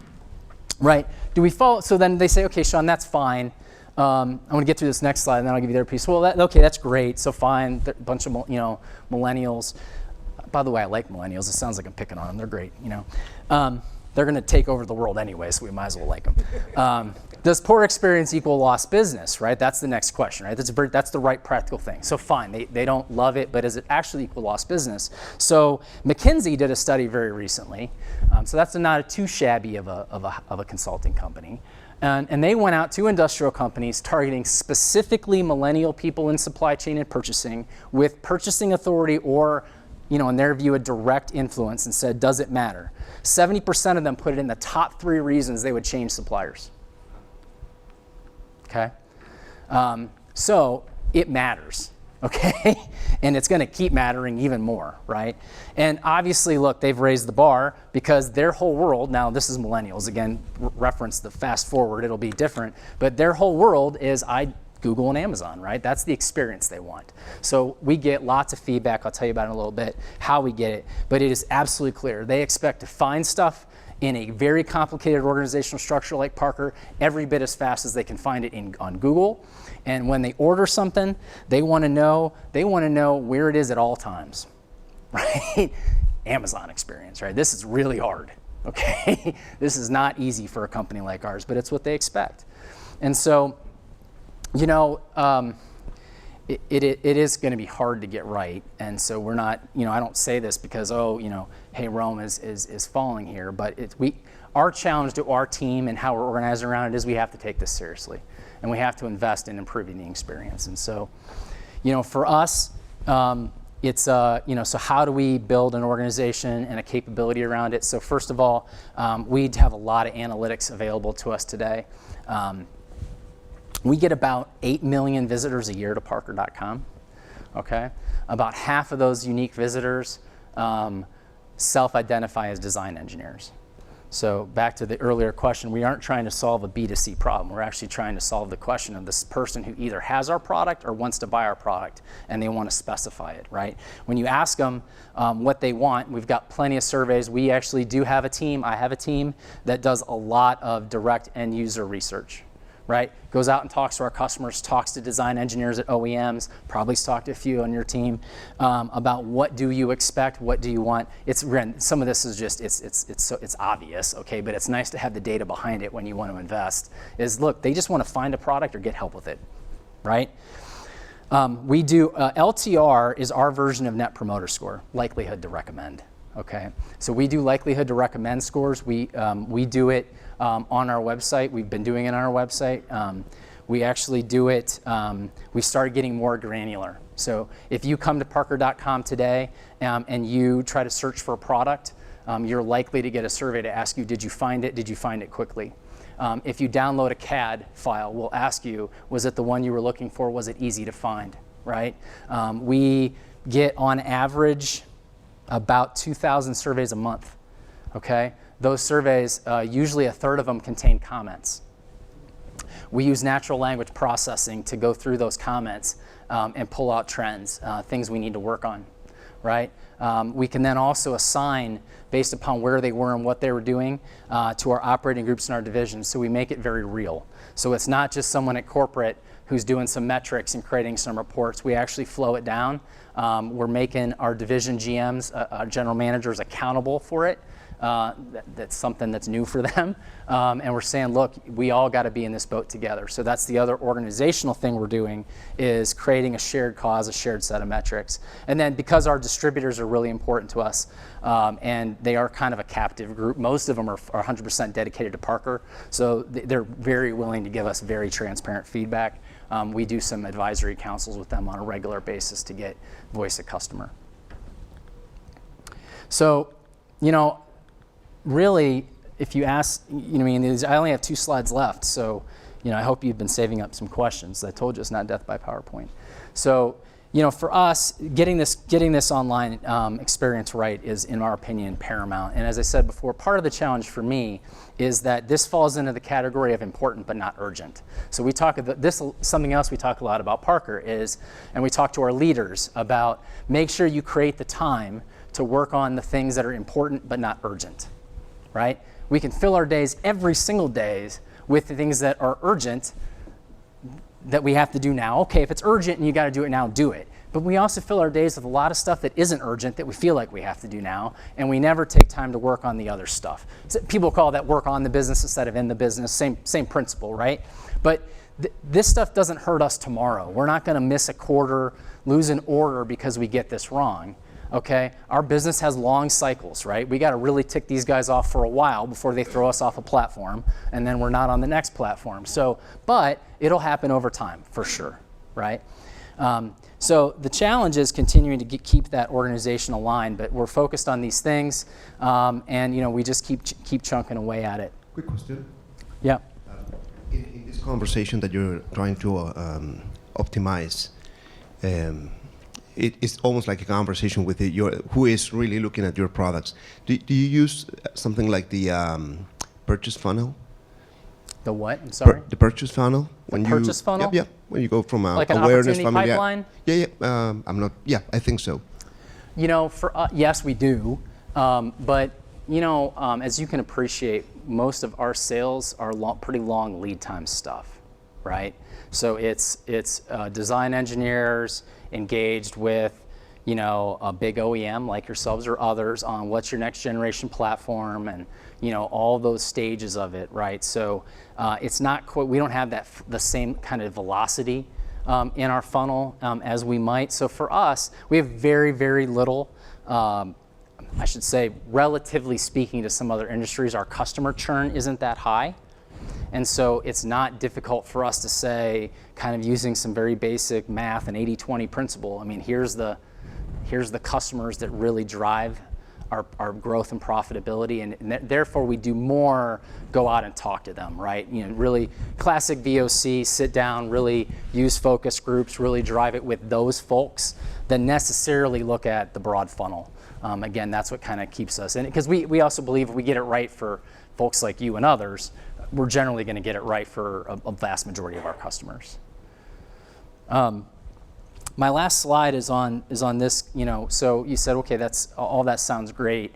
right? Do we fall? So then they say, okay, Sean, that's fine. I'm going to get through this next slide and then I'll give you their piece. Well, okay, that's great. So fine, a bunch of millennials. By the way, I like millennials. It sounds like I'm picking on them. They're great, you know. They're going to take over the world anyway, so we might as well like them. Does poor experience equal lost business, right? That's the next question, right? That's the right practical thing. So fine, they don't love it, but does it actually equal lost business? So McKinsey did a study very recently. So that's not too shabby of a consulting company. And they went out to industrial companies targeting specifically millennial people in supply chain and purchasing with purchasing authority or, in their view, a direct influence, and said, does it matter? 70% of them put it in the top 3 reasons they would change suppliers. Okay? So it matters, okay? And it's going to keep mattering even more, right? And obviously, look, they've raised the bar because their whole world, now this is millennials, again, reference the fast forward, it'll be different, but their whole world is Google and Amazon, right? That's the experience they want. So we get lots of feedback. I'll tell you about it in a little bit, how we get it. But it is absolutely clear. They expect to find stuff in a very complicated organizational structure like Parker every bit as fast as they can find it on Google. And when they order something, they want to know where it is at all times, right? Amazon experience, right? This is really hard, okay? This is not easy for a company like ours, but it's what they expect. And so, it is going to be hard to get right, and so we're not. I don't say this because hey, Rome is falling here, but our challenge to our team and how we're organized around it is we have to take this seriously, and we have to invest in improving the experience. And so, for us, it's so how do we build an organization and a capability around it? So first of all, we have a lot of analytics available to us today. We get about 8 million visitors a year to Parker.com, okay? About half of those unique visitors self-identify as design engineers. So back to the earlier question, we aren't trying to solve a B2C problem. We're actually trying to solve the question of this person who either has our product or wants to buy our product, and they want to specify it, right? When you ask them what they want, we've got plenty of surveys. We actually do have a team. I have a team that does a lot of direct end user research. Right? Goes out and talks to our customers, talks to design engineers at OEMs, probably talked to a few on your team about what do you expect, what do you want. Some of this is just it's obvious, okay? But it's nice to have the data behind it when you want to invest. Look, they just want to find a product or get help with it, right? We do LTR is our version of Net Promoter Score, likelihood to recommend. Okay, so we do likelihood to recommend scores. We do it on our website. We've been doing it on our website. We actually do it, we started getting more granular. So if you come to Parker.com today and you try to search for a product, you're likely to get a survey to ask you, did you find it? Did you find it quickly? If you download a CAD file, we'll ask you, was it the one you were looking for? Was it easy to find, right? We get on average about 2,000 surveys a month, okay? Those surveys, usually a third of them contain comments. We use natural language processing to go through those comments and pull out trends, things we need to work on, right? We can then also assign, based upon where they were and what they were doing, to our operating groups and our divisions, so we make it very real. So it's not just someone at corporate who's doing some metrics and creating some reports. We actually flow it down. We're making our division GMs, our general managers, accountable for it. That's something that's new for them. And we're saying, look, we all got to be in this boat together. So that's the other organizational thing we're doing, is creating a shared cause, a shared set of metrics. And then because our distributors are really important to us, and they are kind of a captive group, most of them are 100% dedicated to Parker. So they're very willing to give us very transparent feedback. We do some advisory councils with them on a regular basis to get voice of customer. So, you know, really, if you ask, you know, I mean, I only have 2 slides left, so, you know, I hope you've been saving up some questions. I told you it's not death by PowerPoint. So, you know, for us, getting this online experience right is, in our opinion, paramount. And as I said before, part of the challenge for me is that this falls into the category of important but not urgent. So we talk about this, something else we talk a lot about Parker is, and we talk to our leaders about, make sure you create the time to work on the things that are important but not urgent, right? We can fill our days every single day with the things that are urgent that we have to do now. Okay, if it's urgent and you got to do it now, do it. But we also fill our days with a lot of stuff that isn't urgent that we feel like we have to do now, and we never take time to work on the other stuff. So people call that work on the business instead of in the business. Same principle, right? But this stuff doesn't hurt us tomorrow. We're not going to miss a quarter, lose an order because we get this wrong. Okay, our business has long cycles, right? We got to really tick these guys off for a while before they throw us off a platform, and then we're not on the next platform. So, but it'll happen over time for sure, right? So the challenge is continuing to keep that organization aligned, but we're focused on these things, and you know, we just keep chunking away at it. Quick question. Yeah. In this conversation that you're trying to optimize, it's almost like a conversation with who is really looking at your products. Do you use something like the purchase funnel? The what? I'm sorry? The purchase funnel. Purchase funnel? Yeah. When you go from like an awareness opportunity pipeline? Yeah. I think so. You know, yes, we do. But you know, as you can appreciate, most of our sales are pretty long lead time stuff, right? So it's design engineers engaged with, you know, a big OEM like yourselves or others on what's your next generation platform, and you know, all those stages of it, right? So it's not quite, we don't have the same kind of velocity in our funnel as we might. So for us, we have very, very little, I should say, relatively speaking to some other industries, our customer churn isn't that high. And so it's not difficult for us to say, kind of using some very basic math and 80-20 principle, I mean, here's the customers that really drive our growth and profitability, and therefore we do more go out and talk to them, right? You know, really classic VOC, sit down, really use focus groups, really drive it with those folks, than necessarily look at the broad funnel. Again, that's what kind of keeps us in it, because we also believe if we get it right for folks like you and others, we're generally going to get it right for a vast majority of our customers. My last slide is on this, you know, so you said, okay, all that sounds great.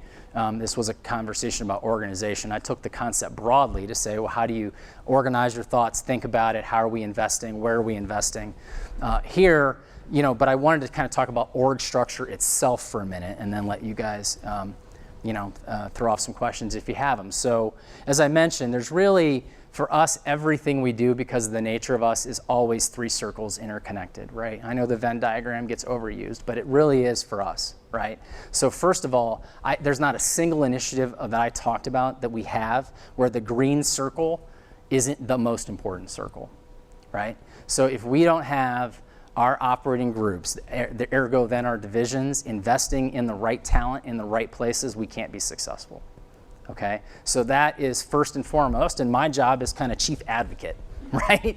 This was a conversation about organization. I took the concept broadly to say, well, how do you organize your thoughts, think about it, how are we investing, where are we investing? Here, you know, but I wanted to kind of talk about org structure itself for a minute, and then let you guys you know, throw off some questions if you have them. So as I mentioned, there's really, for us, everything we do, because of the nature of us, is always 3 circles interconnected, right? I know the Venn diagram gets overused, but it really is for us, right? So first of all, there's not a single initiative that I talked about that we have where the green circle isn't the most important circle, right? So if we don't have our operating groups, ergo then our divisions, investing in the right talent in the right places, we can't be successful. Okay, so that is first and foremost, and my job is kind of chief advocate, right?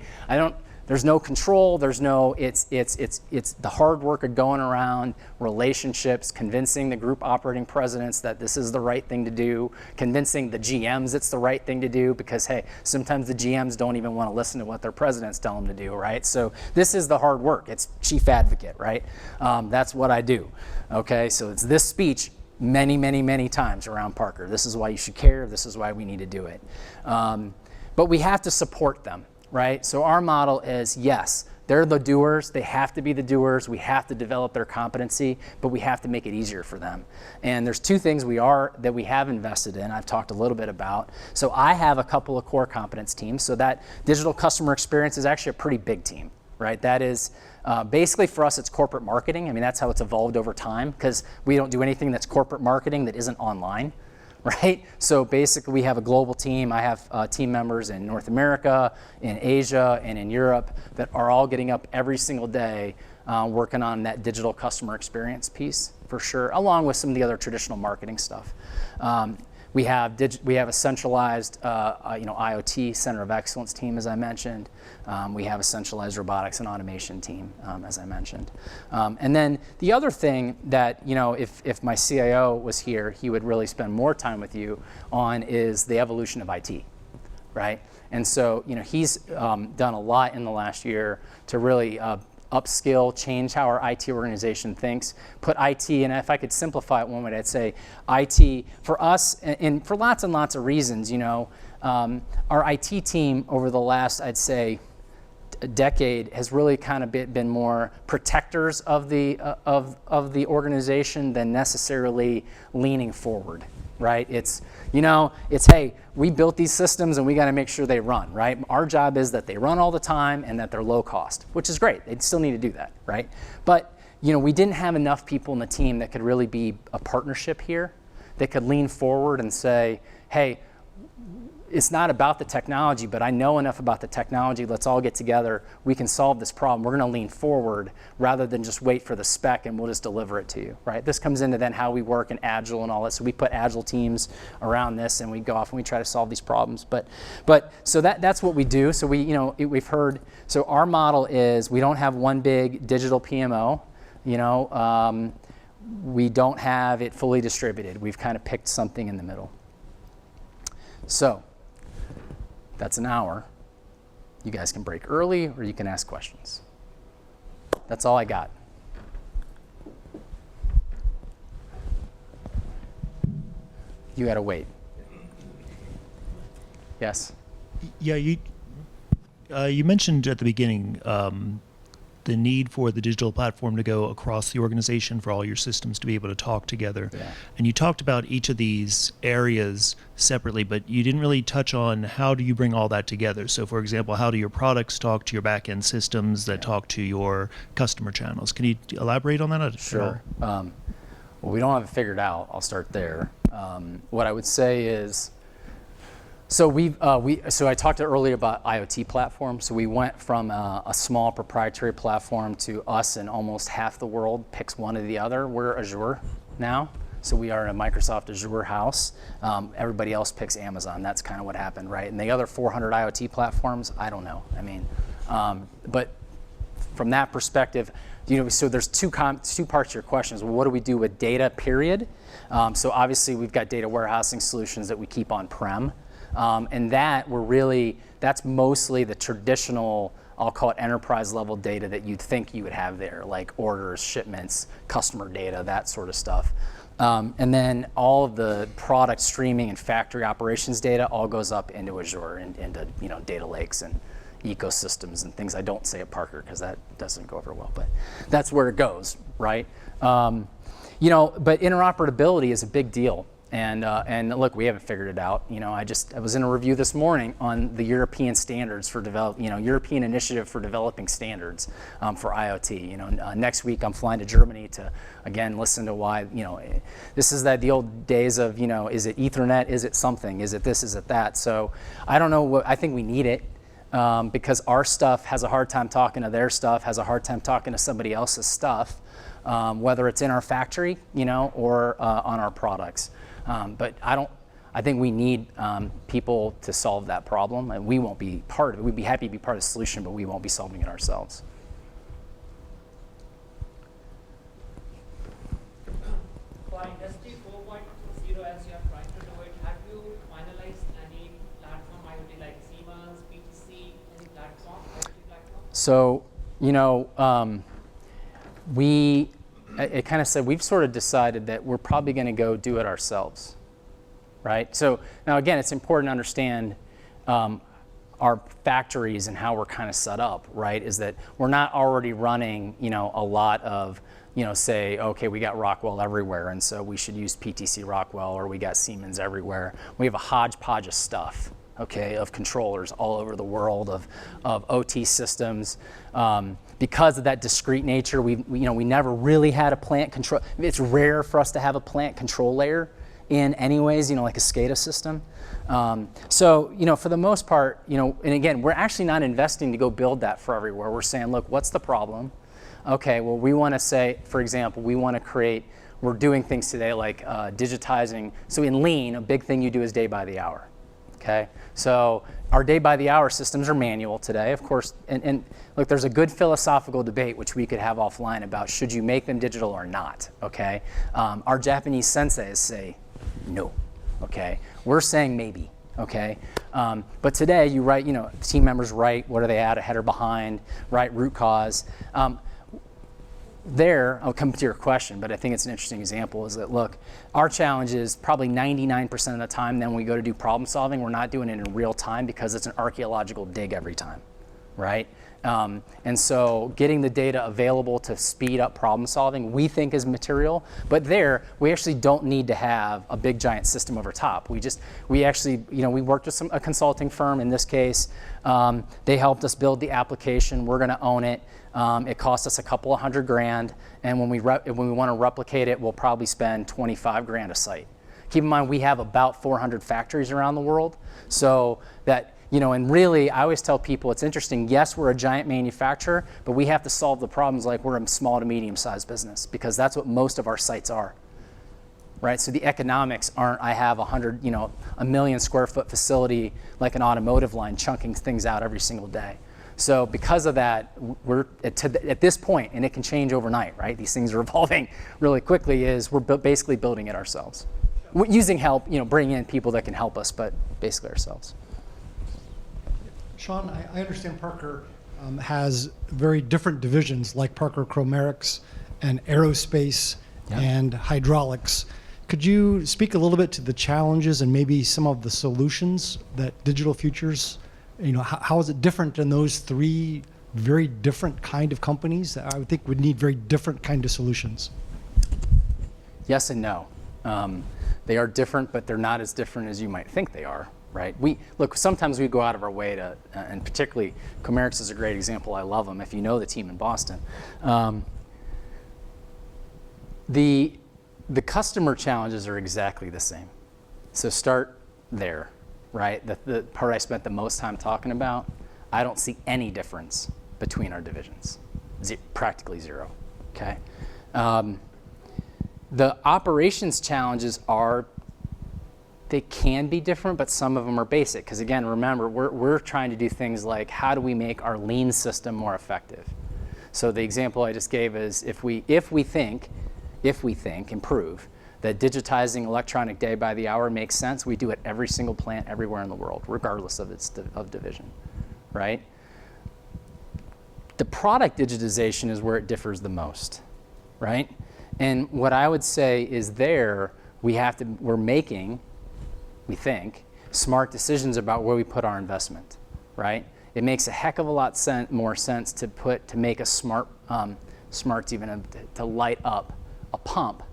There's no control, it's the hard work of going around, relationships, convincing the group operating presidents that this is the right thing to do, convincing the GMs it's the right thing to do, because hey, sometimes the GMs don't even want to listen to what their presidents tell them to do, right? So this is the hard work, it's chief advocate, right? That's what I do, okay? So it's this speech many, many, many times around Parker. This is why you should care, this is why we need to do it. But we have to support them. Right? So our model is, yes, they're the doers, they have to be the doers, we have to develop their competency, but we have to make it easier for them. And there's two things that we have invested in, I've talked a little bit about. So I have a couple of core competence teams, so that digital customer experience is actually a pretty big team, right? That is, basically for us it's corporate marketing. I mean, that's how it's evolved over time, because we don't do anything that's corporate marketing that isn't online. Right? So basically we have a global team. I have team members in North America, in Asia, and in Europe that are all getting up every single day working on that digital customer experience piece for sure, along with some of the other traditional marketing stuff. We have a centralized IoT Center of Excellence team, as I mentioned. We have a centralized robotics and automation team, as I mentioned. And then the other thing that, if my CIO was here, he would really spend more time with you on is the evolution of IT, right? And so, he's done a lot in the last year to really upskill, change how our IT organization thinks, put IT, and if I could simplify it one way, I'd say IT, for us, and for lots and lots of reasons, our IT team over the last, I'd say, a decade has really kind of been more protectors of the organization than necessarily leaning forward. Right? It's hey, we built these systems and we got to make sure they run, right? Our job is that they run all the time and that they're low cost, which is great. They still need to do that, right? But, we didn't have enough people in the team that could really be a partnership here, that could lean forward and say, hey, it's not about the technology, but I know enough about the technology. Let's all get together. We can solve this problem. We're going to lean forward rather than just wait for the spec and we'll just deliver it to you, right? This comes into then how we work in Agile and all that. So we put Agile teams around this and we go off and we try to solve these problems. But so that's what we do. So we've heard. So our model is we don't have one big digital PMO. We don't have it fully distributed. We've kind of picked something in the middle. So that's an hour. You guys can break early or you can ask questions. That's all I got. You gotta wait. Yes? Yeah, you mentioned at the beginning the need for the digital platform to go across the organization for all your systems to be able to talk together. Yeah. And you talked about each of these areas separately, but you didn't really touch on how do you bring all that together. So for example, how do your products talk to your back-end systems that talk to your customer channels? Can you elaborate on that? Sure. Well, we don't have it figured out. I'll start there. What I would say is, so I talked earlier about IoT platforms. So we went from a small proprietary platform to us, and almost half the world picks one or the other. We're Azure now, so we are a Microsoft Azure house. Everybody else picks Amazon. That's kind of what happened, right? And the other 400 IoT platforms, I don't know. I mean, but from that perspective, so there's two parts to your questions. Well, what do we do with data? Period. So obviously we've got data warehousing solutions that we keep on-prem. And that's mostly the traditional, I'll call it enterprise level data that you'd think you would have there, like orders, shipments, customer data, that sort of stuff. And then all of the product streaming and factory operations data all goes up into Azure and into data lakes and ecosystems and things I don't say at Parker because that doesn't go over well, but that's where it goes, right? But interoperability is a big deal. And look, we haven't figured it out. I was in a review this morning on the European standards for European Initiative for Developing Standards for IoT. Next week I'm flying to Germany to again listen to why. This is the old days of is it Ethernet? Is it something? Is it this? Is it that? So I don't know. I think we need it. because our stuff has a hard time talking to their stuff, has a hard time talking to somebody else's stuff, whether it's in our factory, or on our products. But I think we need people to solve that problem, and we won't be part of it. We'd be happy to be part of the solution, but we won't be solving it ourselves. For Industry 4.0, as you are trying to do it, have you finalized any platform IoT like Siemens, PTC, any platform, IoT platform? So, it kind of said we've sort of decided that we're probably going to go do it ourselves, right? So now again, it's important to understand our factories and how we're kind of set up, right? Is that we're not already running, a lot of, say, okay, we got Rockwell everywhere, and so we should use PTC Rockwell, or we got Siemens everywhere. We have a hodgepodge of stuff, okay, of controllers all over the world, of OT systems. Because of that discrete nature, we never really had a plant control. It's rare for us to have a plant control layer in anyways, like a SCADA system. So, for the most part, and again, we're actually not investing to go build that for everywhere. We're saying, look, what's the problem? Okay, well, we want to say, for example, we're doing things today like digitizing. So in Lean, a big thing you do is day by the hour. Okay, so our day-by-the-hour systems are manual today, of course, and look, there's a good philosophical debate which we could have offline about should you make them digital or not, okay? Our Japanese senseis say no, okay? We're saying maybe, okay? But today you write, team members write, what are they at, ahead or behind, write root cause. I'll come to your question, but I think it's an interesting example, is that, look, our challenge is probably 99% of the time then when we go to do problem solving, we're not doing it in real time because it's an archaeological dig every time, right? And so getting the data available to speed up problem solving, we think is material, but we actually don't need to have a big giant system over top. We actually, we worked with a consulting firm in this case. They helped us build the application. We're gonna own it. It cost us a couple of $100,000, and when we want to replicate it, we'll probably spend $25,000 a site. Keep in mind, we have about 400 factories around the world, so that, and really, I always tell people it's interesting. Yes, we're a giant manufacturer, but we have to solve the problems like we're a small to medium-sized business, because that's what most of our sites are, right? So the economics aren't, I have a million square foot facility like an automotive line chunking things out every single day. So because of that, we're at this point, and it can change overnight, right? These things are evolving really quickly, we're basically building it ourselves. Using help, bringing in people that can help us, but basically ourselves. Sean, I understand Parker has very different divisions like Parker Chromerics and Aerospace and Hydraulics. Could you speak a little bit to the challenges and maybe some of the solutions that Digital Futures, how is it different in those three very different kind of companies that I would think would need very different kind of solutions? Yes and no. They are different, but they're not as different as you might think they are, right? Sometimes we go out of our way to, and particularly Chromerics is a great example. I love them if you know the team in Boston. The customer challenges are exactly the same. So start there, right? The part I spent the most time talking about, I don't see any difference between our divisions, practically zero, okay? The operations challenges they can be different, but some of them are basic. Because again, remember, we're trying to do things like how do we make our lean system more effective? So the example I just gave is if we think, improve, that digitizing electronic day by the hour makes sense, we do it every single plant everywhere in the world, regardless of its division, right? The product digitization is where it differs the most, right? And what I would say is we're making, we think, smart decisions about where we put our investment, right? It makes a heck of a lot more sense to make a smarts even to light up a pump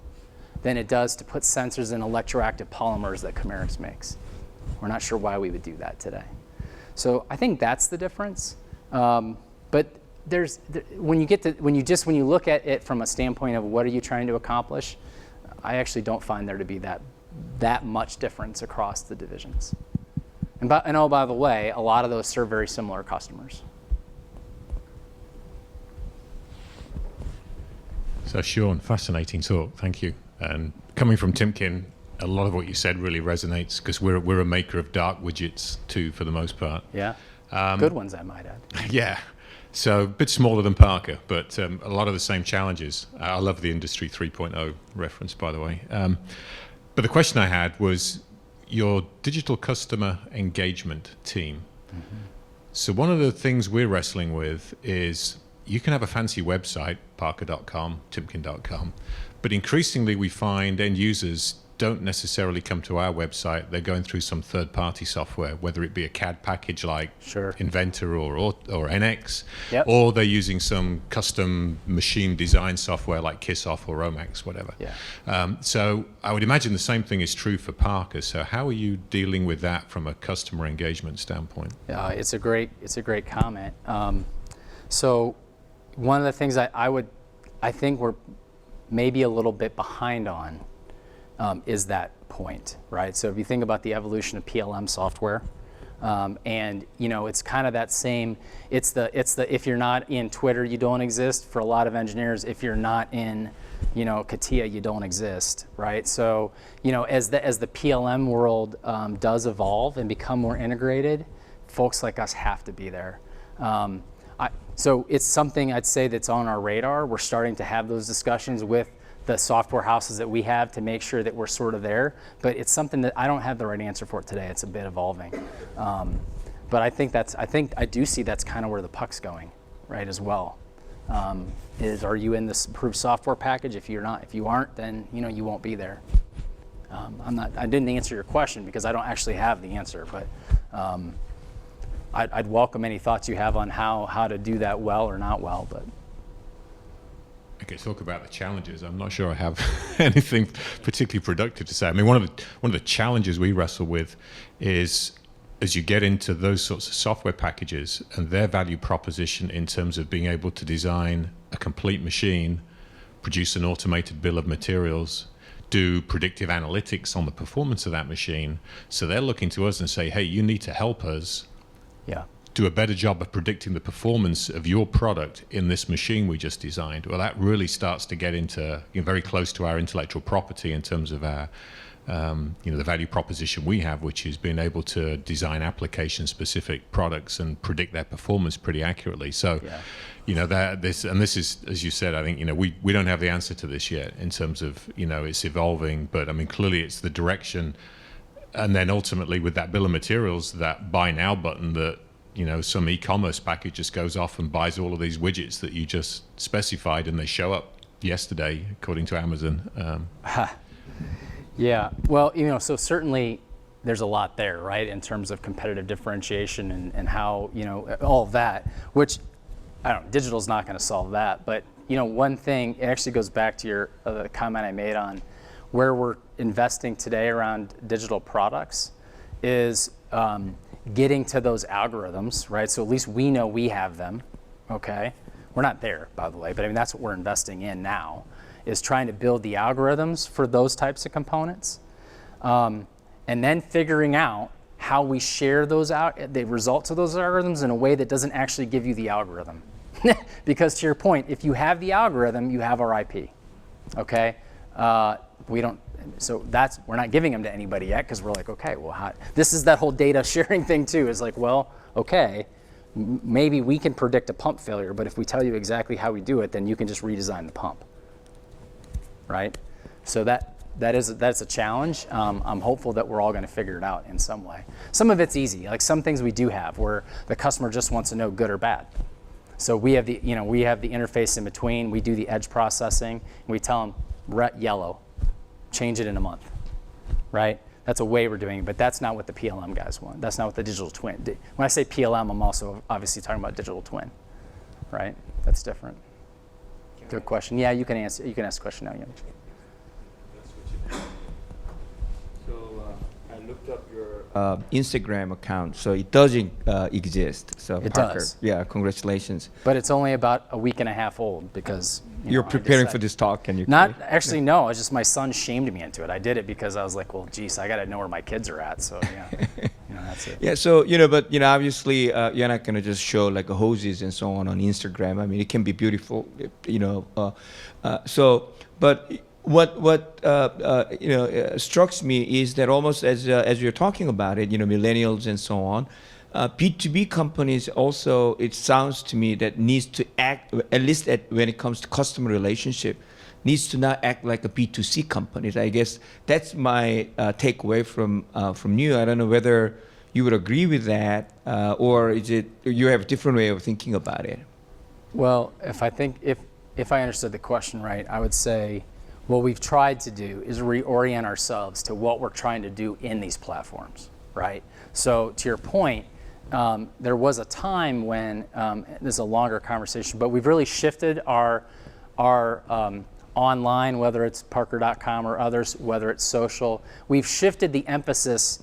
than it does to put sensors in electroactive polymers that Chromerics makes. We're not sure why we would do that today. So I think that's the difference. But when you look at it from a standpoint of what are you trying to accomplish, I actually don't find there to be that much difference across the divisions. And oh, by the way, a lot of those serve very similar customers. So Sean, fascinating talk. Thank you. And coming from Timken, a lot of what you said really resonates because we're a maker of dark widgets too, for the most part. Yeah. Good ones, I might add. Yeah. So a bit smaller than Parker, but a lot of the same challenges. I love the Industry 3.0 reference, by the way. But the question I had was your digital customer engagement team. Mm-hmm. So one of the things we're wrestling with is you can have a fancy website, parker.com, timken.com, but increasingly we find end users don't necessarily come to our website. They're going through some third-party software, whether it be a CAD package like Sure. Inventor or NX, Yep. or they're using some custom machine design software like Kissoff or Romax, whatever. Yeah. So I would imagine the same thing is true for Parker. So how are you dealing with that from a customer engagement standpoint? It's a great comment. So one of the things I think we're maybe a little bit behind on is that point, right? So if you think about the evolution of PLM software, and it's kind of that same. It's the if you're not in Twitter, you don't exist. For a lot of engineers, if you're not in CATIA, you don't exist, right? So as the PLM world does evolve and become more integrated, folks like us have to be there. So it's something I'd say that's on our radar. We're starting to have those discussions with the software houses that we have to make sure that we're sort of there. But it's something that I don't have the right answer for today. It's a bit evolving. But I think I do see that's kind of where the puck's going, right, as well. Are you in this approved software package? If you aren't, then you won't be there. I didn't answer your question because I don't actually have the answer, but I'd welcome any thoughts you have on how to do that well or not well. But Okay, talk about the challenges. I'm not sure I have anything particularly productive to say. I mean, one of the challenges we wrestle with is as you get into those sorts of software packages and their value proposition in terms of being able to design a complete machine, produce an automated bill of materials, do predictive analytics on the performance of that machine. So they're looking to us and say, hey, you need to help us do a better job of predicting the performance of your product in this machine we just designed. Well, that really starts to get into very close to our intellectual property in terms of our, the value proposition we have, which is being able to design application-specific products and predict their performance pretty accurately. So, this is, as you said, I think we don't have the answer to this yet in terms of it's evolving, but I mean clearly it's the direction. And then ultimately with that bill of materials, that buy now button that some e-commerce package just goes off and buys all of these widgets that you just specified and they show up yesterday, according to Amazon. Yeah, well, so certainly there's a lot there, right, in terms of competitive differentiation and how, all of that, which, digital's not going to solve that. But, one thing, it actually goes back to your comment I made on where we're investing today around digital products is getting to those algorithms, right? So at least we know we have them, okay? We're not there, by the way, but I mean, that's what we're investing in now, is trying to build the algorithms for those types of components. And then figuring out how we share the results of those algorithms in a way that doesn't actually give you the algorithm. Because to your point, if you have the algorithm, you have our IP, okay? So we're not giving them to anybody yet because we're like, okay, well, this is that whole data sharing thing too. Is like, well, okay, maybe we can predict a pump failure, but if we tell you exactly how we do it, then you can just redesign the pump, right? So that's a challenge. I'm hopeful that we're all going to figure it out in some way. Some of it's easy, like some things we do have where the customer just wants to know good or bad. So we have the interface in between. We do the edge processing. And we tell them red, yellow. Change it in a month, right? That's a way we're doing it, but that's not what the PLM guys want. That's not what the digital twin did. When I say PLM, I'm also obviously talking about digital twin, right? That's different. Good question. Yeah, you can answer. You can ask the question now, Jan. So I looked up your Instagram account. So it doesn't exist. So It Parker, does. Yeah, congratulations. But it's only about a week and a half old because You're I preparing decided- for this talk, and you Not actually, no. It's just my son shamed me into it. I did it because I was like, well, geez, I got to know where my kids are at. So yeah, that's it. Yeah, so but obviously you're not gonna just show like hoses and so on Instagram. I mean, it can be beautiful, So, but what strikes me is that almost as you're talking about it, millennials and so on, B2B companies also, it sounds to me that needs to act, at least when it comes to customer relationship, needs to not act like a B2C company. I guess that's my takeaway from you. I don't know whether you would agree with that, or is it you have a different way of thinking about it? Well, if I understood the question right, I would say what we've tried to do is reorient ourselves to what we're trying to do in these platforms, right? So to your point, there was a time when, this is a longer conversation, but we've really shifted our online, whether it's Parker.com or others, whether it's social, we've shifted the emphasis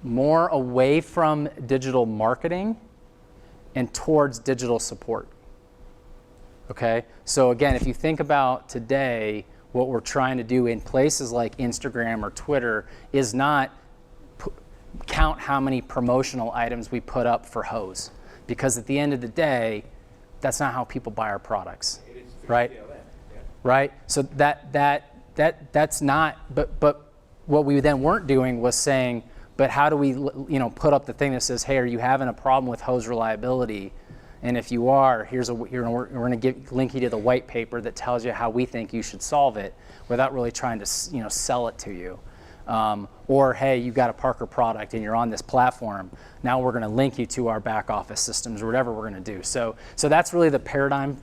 more away from digital marketing and towards digital support. Okay, so again, if you think about today, what we're trying to do in places like Instagram or Twitter is not count how many promotional items we put up for hose, because at the end of the day, that's not how people buy our products, right? Right. So that's not. But what we then weren't doing was saying, but how do we put up the thing that says, hey, are you having a problem with hose reliability? And if you are, we're going to link you to the white paper that tells you how we think you should solve it, without really trying to sell it to you. Or hey, you've got a Parker product and you're on this platform. Now we're going to link you to our back office systems or whatever we're going to do. So that's really the paradigm,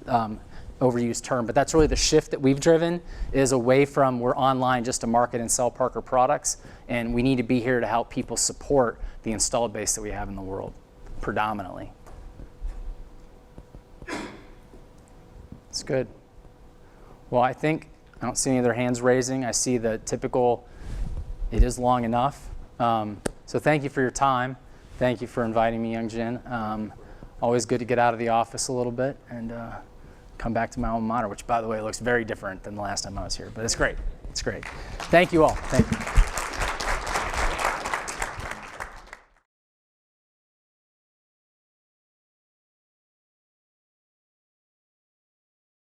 overused term, but that's really the shift that we've driven, is away from we're online just to market and sell Parker products, and we need to be here to help people support the installed base that we have in the world, predominantly. It's good. Well, I don't see any other hands raising. I see the typical, it is long enough. So thank you for your time. Thank you for inviting me, Young Jin. Always good to get out of the office a little bit and come back to my alma mater, which, by the way, looks very different than the last time I was here. But it's great. It's great. Thank you all. Thank you.